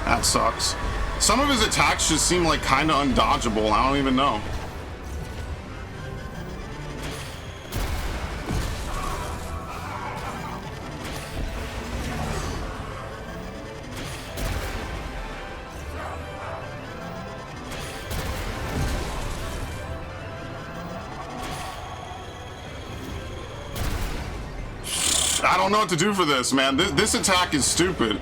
That sucks. Some of his attacks just seem like kind of undodgeable. I don't even know. I don't know what to do for this, man. This attack is stupid.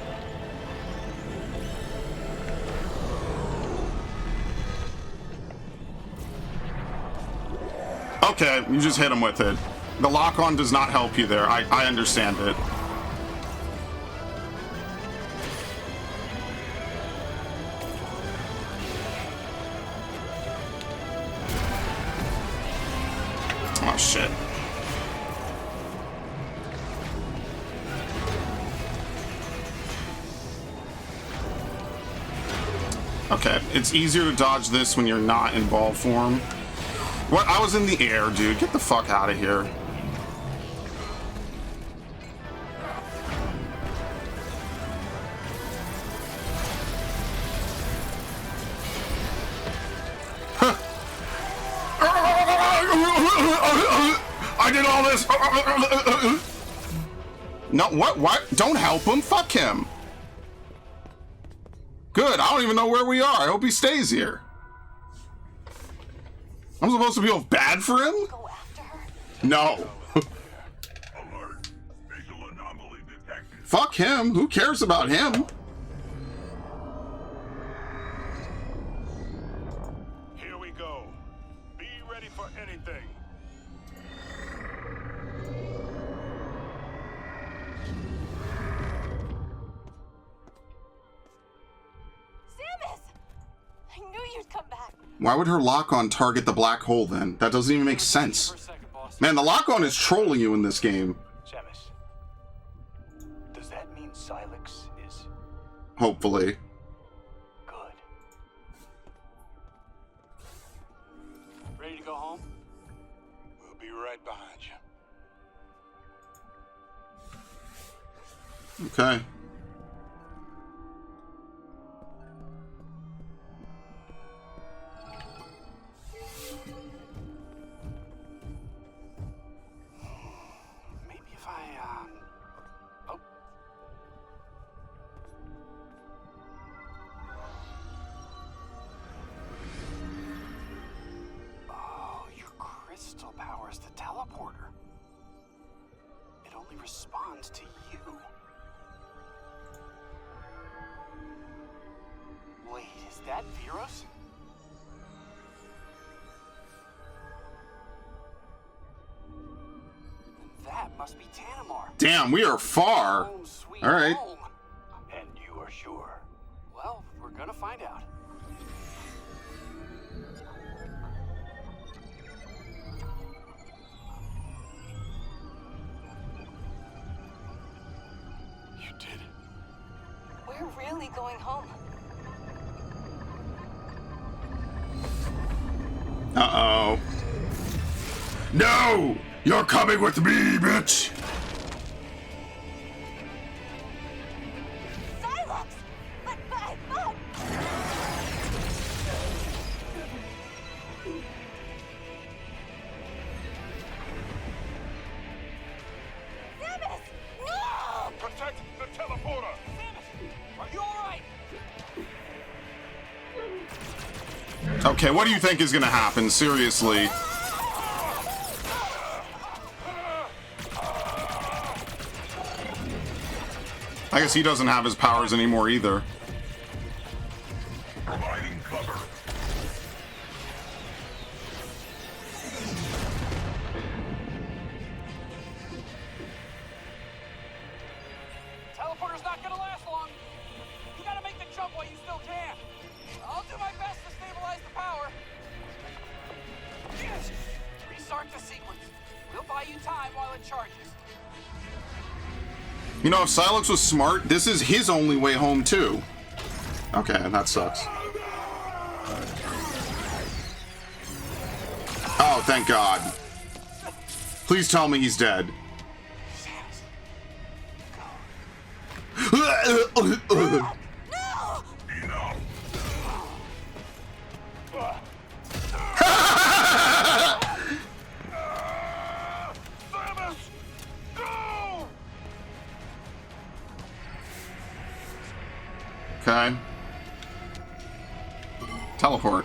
Okay, you just hit him with it. The lock-on does not help you there. I understand it. Oh, shit. Okay, it's easier to dodge this when you're not in ball form. What? I was in the air, dude. Get the fuck out of here. Huh. I did all this. No, what? Don't help him. Fuck him. Good. I don't even know where we are. I hope he stays here. I'm supposed to feel bad for him? Go after her? No. Alert. Visual anomaly detected. Fuck him. Who cares about him? Here we go. Be ready for anything. Samus! I knew you'd come back. Why would her lock-on target the black hole then? That doesn't even make sense. For a second, boss. Man, the lock-on is trolling you in this game. Samus, does that mean Silex is Hopefully. good? Ready to go home? We'll be right behind you. Okay. Maybe if I, oh. Oh, your crystal powers the teleporter. It only responds to you. Wait, is that Viros? That must be Tanamar. Damn, we are far. Home, sweet All right. home. And you are sure? Well, we're gonna find out. You did it. We're really going home. Uh-oh. No! You're coming with me, bitch! Silence! But, Samus! No! Protect the teleporter. Samus, are you alright? Okay, what do you think is gonna happen? Seriously. I guess he doesn't have his powers anymore either. Providing cover. Teleporter's not gonna last long. You gotta make the jump while you still can. I'll do my best to stabilize the power. Yes! Restart the sequence. We'll buy you time while it charges. You know, if Silex was smart, this is his only way home too. Okay, that sucks. Oh, thank God. Please tell me he's dead. Okay. Teleport.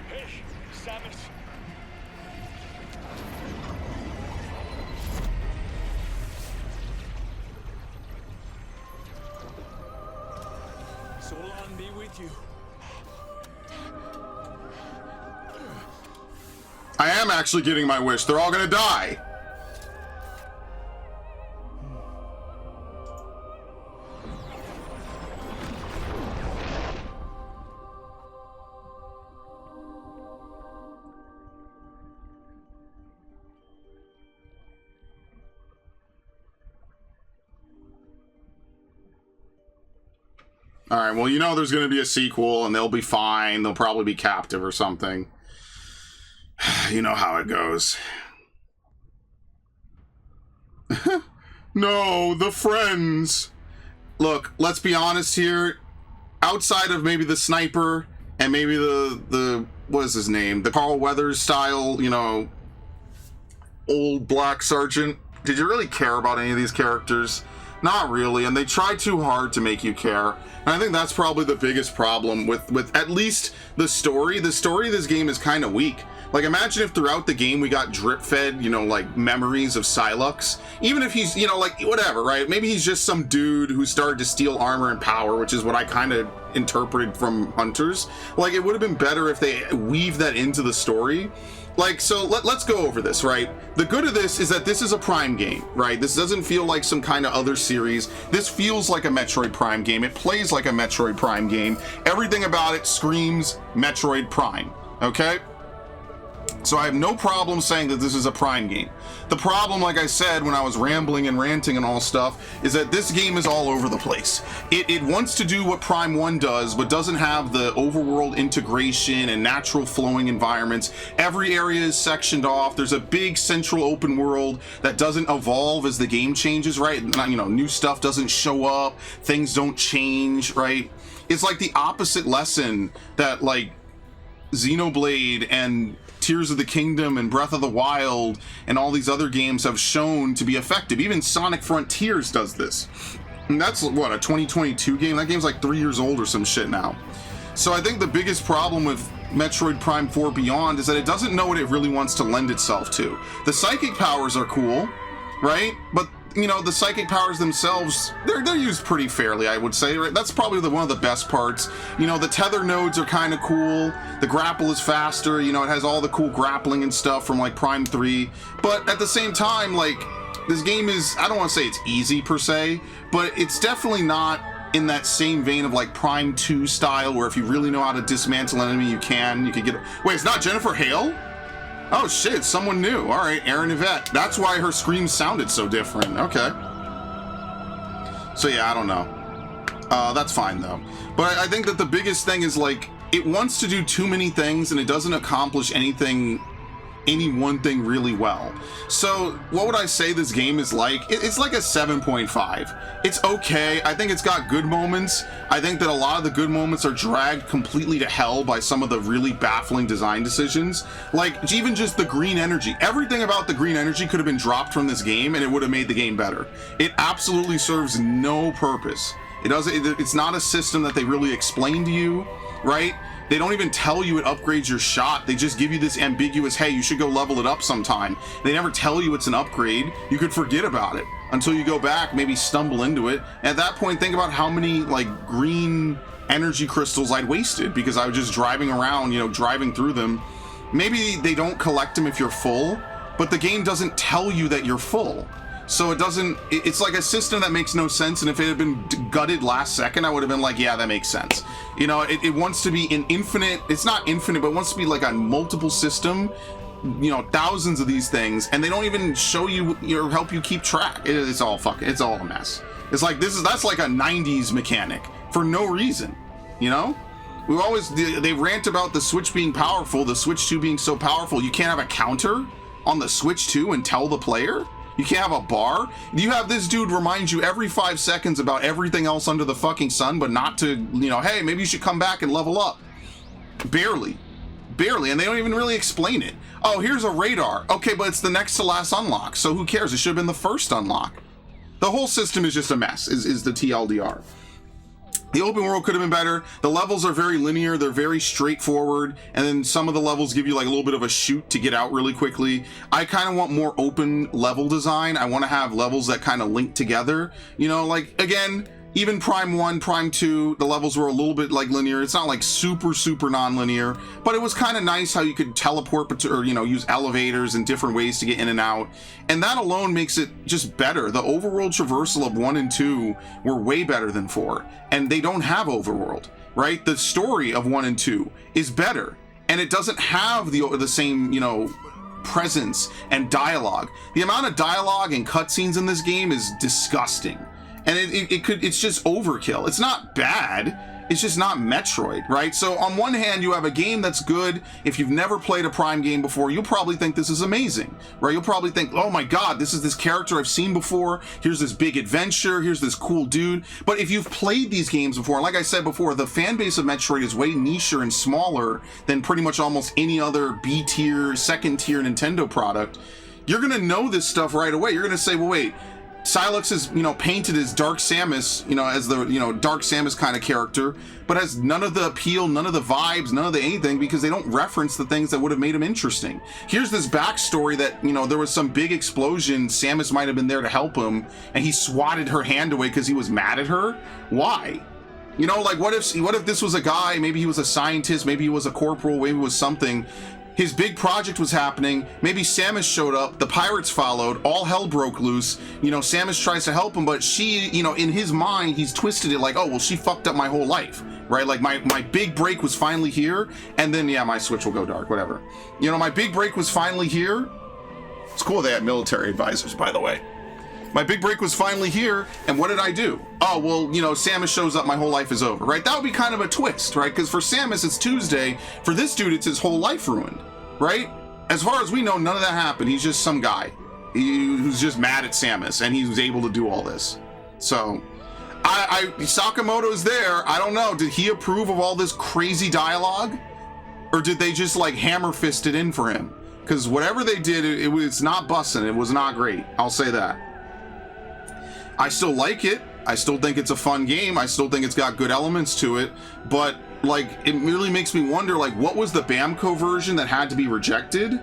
Hey, Samus. Solon be with you. I am actually getting my wish. They're all gonna die. All right, well, you know there's going to be a sequel, and they'll be fine. They'll probably be captive or something. You know how it goes. No, the friends. Look, let's be honest here. Outside of maybe the sniper and maybe the what is his name? The Carl Weathers style, you know, old black sergeant. Did you really care about any of these characters? Not really, and they try too hard to make you care. And I think that's probably the biggest problem with at least the story. The story of this game is kind of weak. Like, imagine if throughout the game we got drip-fed, you know, like, memories of Psylux. Even if he's, you know, like, whatever, right? Maybe he's just some dude who started to steal armor and power, which is what I kind of interpreted from Hunters. Like, it would have been better if they weaved that into the story. Like, so let's go over this, right? The good of this is that this is a Prime game, right? This doesn't feel like some kind of other series. This feels like a Metroid Prime game. It plays like a Metroid Prime game. Everything about it screams Metroid Prime, okay? So I have no problem saying that this is a Prime game. The problem, like I said, when I was rambling and ranting and all stuff, is that this game is all over the place. It wants to do what Prime 1 does, but doesn't have the overworld integration and natural flowing environments. Every area is sectioned off. There's a big central open world that doesn't evolve as the game changes, right? You know, new stuff doesn't show up. Things don't change, right? It's like the opposite lesson that, like, Xenoblade and Tears of the Kingdom and Breath of the Wild and all these other games have shown to be effective. Even Sonic Frontiers does this. And that's, what, a 2022 game? That game's like 3 years old or some shit now. So I think the biggest problem with Metroid Prime 4 Beyond is that it doesn't know what it really wants to lend itself to. The psychic powers are cool, right? But, you know, the psychic powers themselves, they're used pretty fairly, I would say, right? That's probably one of the best parts. You know, the tether nodes are kind of cool. The grapple is faster. You know, it has all the cool grappling and stuff from, like, Prime 3. But at the same time, like, this game is, I don't want to say it's easy per se, but it's definitely not in that same vein of, like, Prime 2 style, where if you really know how to dismantle an enemy, you could get... Wait, it's not Jennifer Hale? Oh shit, it's someone new. All right, Aaron Yvette. That's why her screams sounded so different. Okay. So yeah, I don't know. That's fine though. But I think that the biggest thing is, like, it wants to do too many things and it doesn't accomplish anything, any one thing really well. So what would I say this game is like? It's like a 7.5. It's okay. I think it's got good moments. I think that a lot of the good moments are dragged completely to hell by some of the really baffling design decisions. Like, even just the green energy. Everything about the green energy could have been dropped from this game and it would have made the game better. It absolutely serves no purpose. It's not a system that they really explain to you, right? They don't even tell you it upgrades your shot. They just give you this ambiguous, hey, you should go level it up sometime. They never tell you it's an upgrade. You could forget about it until you go back, maybe stumble into it. At that point, think about how many like green energy crystals I'd wasted because I was just driving around, driving through them. Maybe they don't collect them if you're full, but the game doesn't tell you that you're full. So it's like a system that makes no sense, and if it had been gutted last second, I would have been like, yeah, that makes sense. It wants to be an infinite, it's not infinite, but it wants to be like a multiple system, thousands of these things, and they don't even show you or help you keep track. It's all it's all a mess. It's like, that's like a 90s mechanic for no reason, they rant about the Switch being powerful, the Switch 2 being so powerful, you can't have a counter on the Switch 2 and tell the player? You can't have a bar? You have this dude remind you every 5 seconds about everything else under the fucking sun, but not to, hey, maybe you should come back and level up. Barely, and they don't even really explain it. Oh, here's a radar. Okay, but it's the next to last unlock, so who cares? It should have been the first unlock. The whole system is just a mess, is the TLDR. The open world could have been better. The levels are very linear. They're very straightforward. And then some of the levels give you like a little bit of a shoot to get out really quickly. I kind of want more open level design. I want to have levels that kind of link together. Like, again, even Prime 1, Prime 2, the levels were a little bit like linear. It's not like super non-linear, but it was kind of nice how you could teleport or, use elevators and different ways to get in and out. And that alone makes it just better. The overworld traversal of 1 and 2 were way better than 4, and they don't have overworld, right? The story of 1 and 2 is better, and it doesn't have the same, presence and dialogue. The amount of dialogue and cutscenes in this game is disgusting. And it's just overkill. It's not bad, it's just not Metroid, right? So on one hand, you have a game that's good. If you've never played a Prime game before, you'll probably think this is amazing, right? You'll probably think, oh my God, this is this character I've seen before. Here's this big adventure. Here's this cool dude. But if you've played these games before, and like I said before, the fan base of Metroid is way nicher and smaller than pretty much almost any other B-tier, second-tier Nintendo product, you're gonna know this stuff right away. You're gonna say, well, wait, Silex is, painted as Dark Samus, as the, Dark Samus kind of character, but has none of the appeal, none of the vibes, none of the anything, because they don't reference the things that would have made him interesting. Here's this backstory that, there was some big explosion, Samus might have been there to help him, and he swatted her hand away because he was mad at her. Why? Like, what if this was a guy, maybe he was a scientist, maybe he was a corporal, maybe he was something. His big project was happening, maybe Samus showed up, the pirates followed, all hell broke loose, Samus tries to help him, but she, in his mind, he's twisted it like, oh, well, she fucked up my whole life, right? Like, my big break was finally here, and then, yeah, my Switch will go dark, whatever. My big break was finally here. It's cool they had military advisors, by the way. My big break was finally here, and what did I do? Oh, well, Samus shows up, my whole life is over, right? That would be kind of a twist, right? Because for Samus, it's Tuesday. For this dude, it's his whole life ruined, right? As far as we know, none of that happened. He's just some guy who's just mad at Samus, and he was able to do all this. So, Sakamoto's there. I don't know. Did he approve of all this crazy dialogue? Or did they just, like, hammer-fist it in for him? Because whatever they did, it's not bussin'. It was not great. I'll say that. I still like it. I still think it's a fun game. I still think it's got good elements to it. But, like, it really makes me wonder, like, what was the Bamco version that had to be rejected?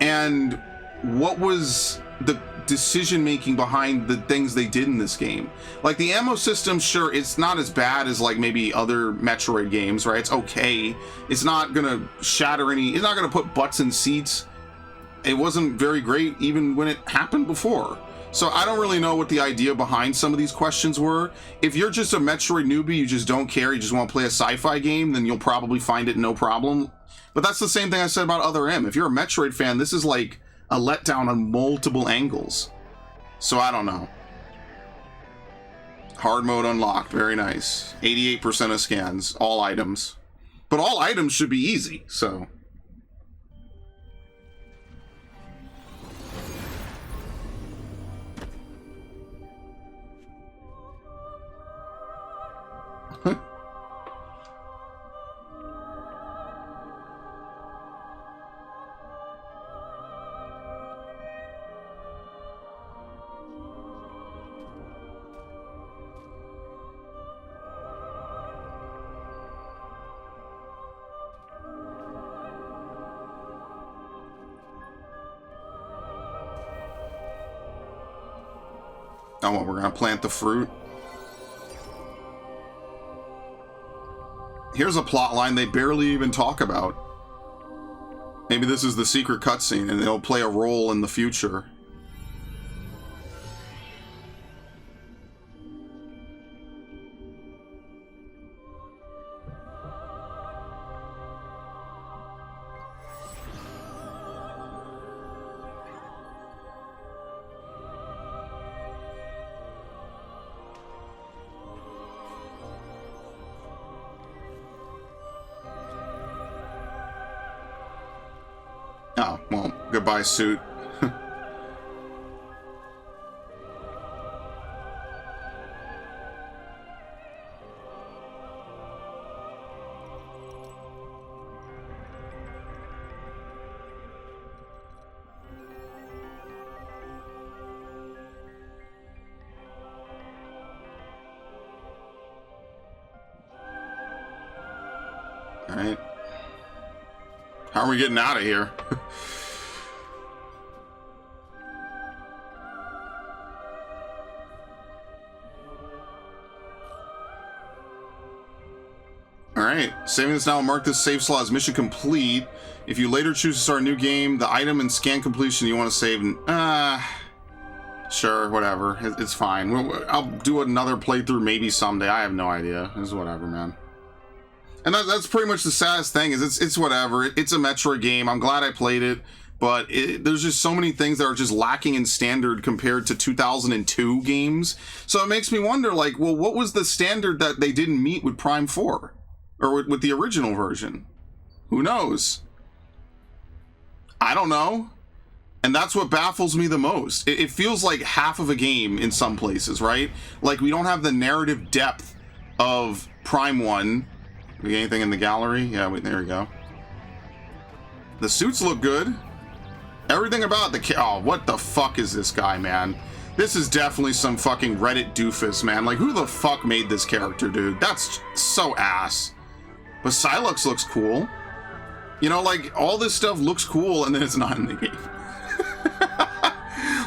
And what was the decision-making behind the things they did in this game? Like, the ammo system, sure, it's not as bad as, like, maybe other Metroid games, right? It's okay. It's not gonna shatter any... It's not gonna put butts in seats. It wasn't very great even when it happened before. So I don't really know what the idea behind some of these questions were. If you're just a Metroid newbie, you just don't care, you just want to play a sci-fi game, then you'll probably find it no problem. But that's the same thing I said about Other M. If you're a Metroid fan, this is like a letdown on multiple angles. So I don't know. Hard mode unlocked, very nice. 88% of scans, all items. But all items should be easy, so... Oh, well, we're gonna plant the fruit. Here's a plot line they barely even talk about. Maybe this is the secret cutscene and it'll play a role in the future. Oh, well, goodbye, suit. All right. How are we getting out of here? Alright, saving this now will mark this save slot as mission complete. If you later choose to start a new game, the item and scan completion you want to save... sure, whatever. It's fine. I'll do another playthrough maybe someday. I have no idea. It's whatever, man. And that's pretty much the saddest thing, is it's whatever. It's a Metroid game. I'm glad I played it. But there's just so many things that are just lacking in standard compared to 2002 games. So it makes me wonder, like, well, what was the standard that they didn't meet with Prime 4? Or with the original version? Who knows? I don't know. And that's what baffles me the most. It feels like half of a game in some places, right? Like, we don't have the narrative depth of Prime 1. We get anything in the gallery? Yeah, there we go. The suits look good. Everything about the... Oh, what the fuck is this guy, man? This is definitely some fucking Reddit doofus, man. Like, who the fuck made this character, dude? That's so ass. But Psylux looks cool. You know, like, all this stuff looks cool, and then it's not in the game.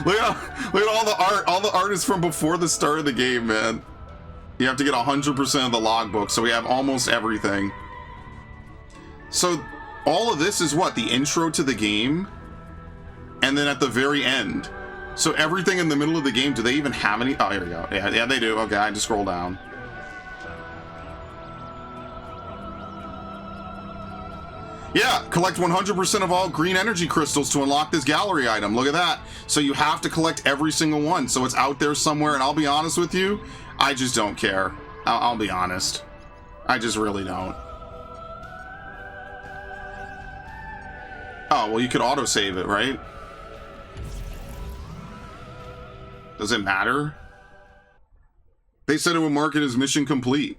look at all the art. All the art is from before the start of the game, man. You have to get 100% of the logbook, so we have almost everything. So, all of this is what? The intro to the game? And then at the very end. So everything in the middle of the game, do they even have any? Oh, here we go. Yeah, they do. Okay, I just scroll down. Yeah, collect 100% of all green energy crystals to unlock this gallery item. Look at that. So you have to collect every single one. So it's out there somewhere, and I'll be honest with you, I just don't care. I'll be honest. I just really don't. Oh, well, you could autosave it, right? Does it matter? They said it would mark it as mission complete.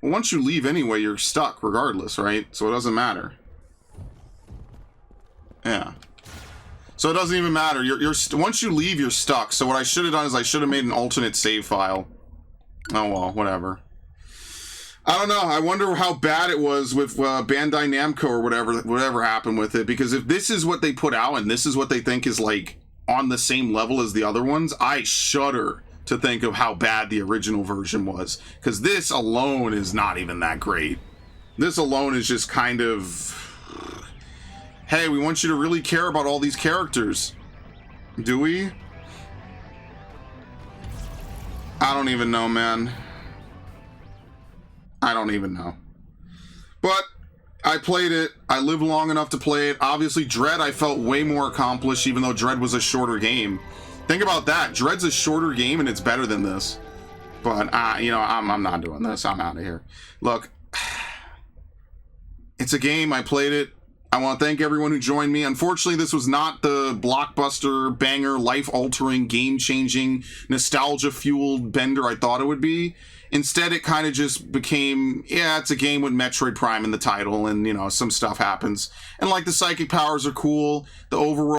Well, once you leave anyway, you're stuck regardless, right? So it doesn't matter. Yeah. So it doesn't even matter. Once you leave, you're stuck. So what I should have done is I should have made an alternate save file. Oh well, whatever. I don't know. I wonder how bad it was with Bandai Namco or whatever happened with it. Because if this is what they put out and this is what they think is like on the same level as the other ones, I shudder to think of how bad the original version was. Because this alone is not even that great. This alone is just kind of... Hey, we want you to really care about all these characters. Do we? I don't even know, man. I don't even know. But I played it. I lived long enough to play it. Obviously, Dread I felt way more accomplished, even though Dread was a shorter game. Think about that. Dread's a shorter game, and it's better than this. But, you know, I'm not doing this. I'm out of here. Look, it's a game. I played it. I want to thank everyone who joined me. Unfortunately, this was not the blockbuster, banger, life-altering, game-changing, nostalgia-fueled bender I thought it would be. Instead, it kind of just became, yeah, it's a game with Metroid Prime in the title, and, you know, some stuff happens. And, like, the psychic powers are cool. The overworld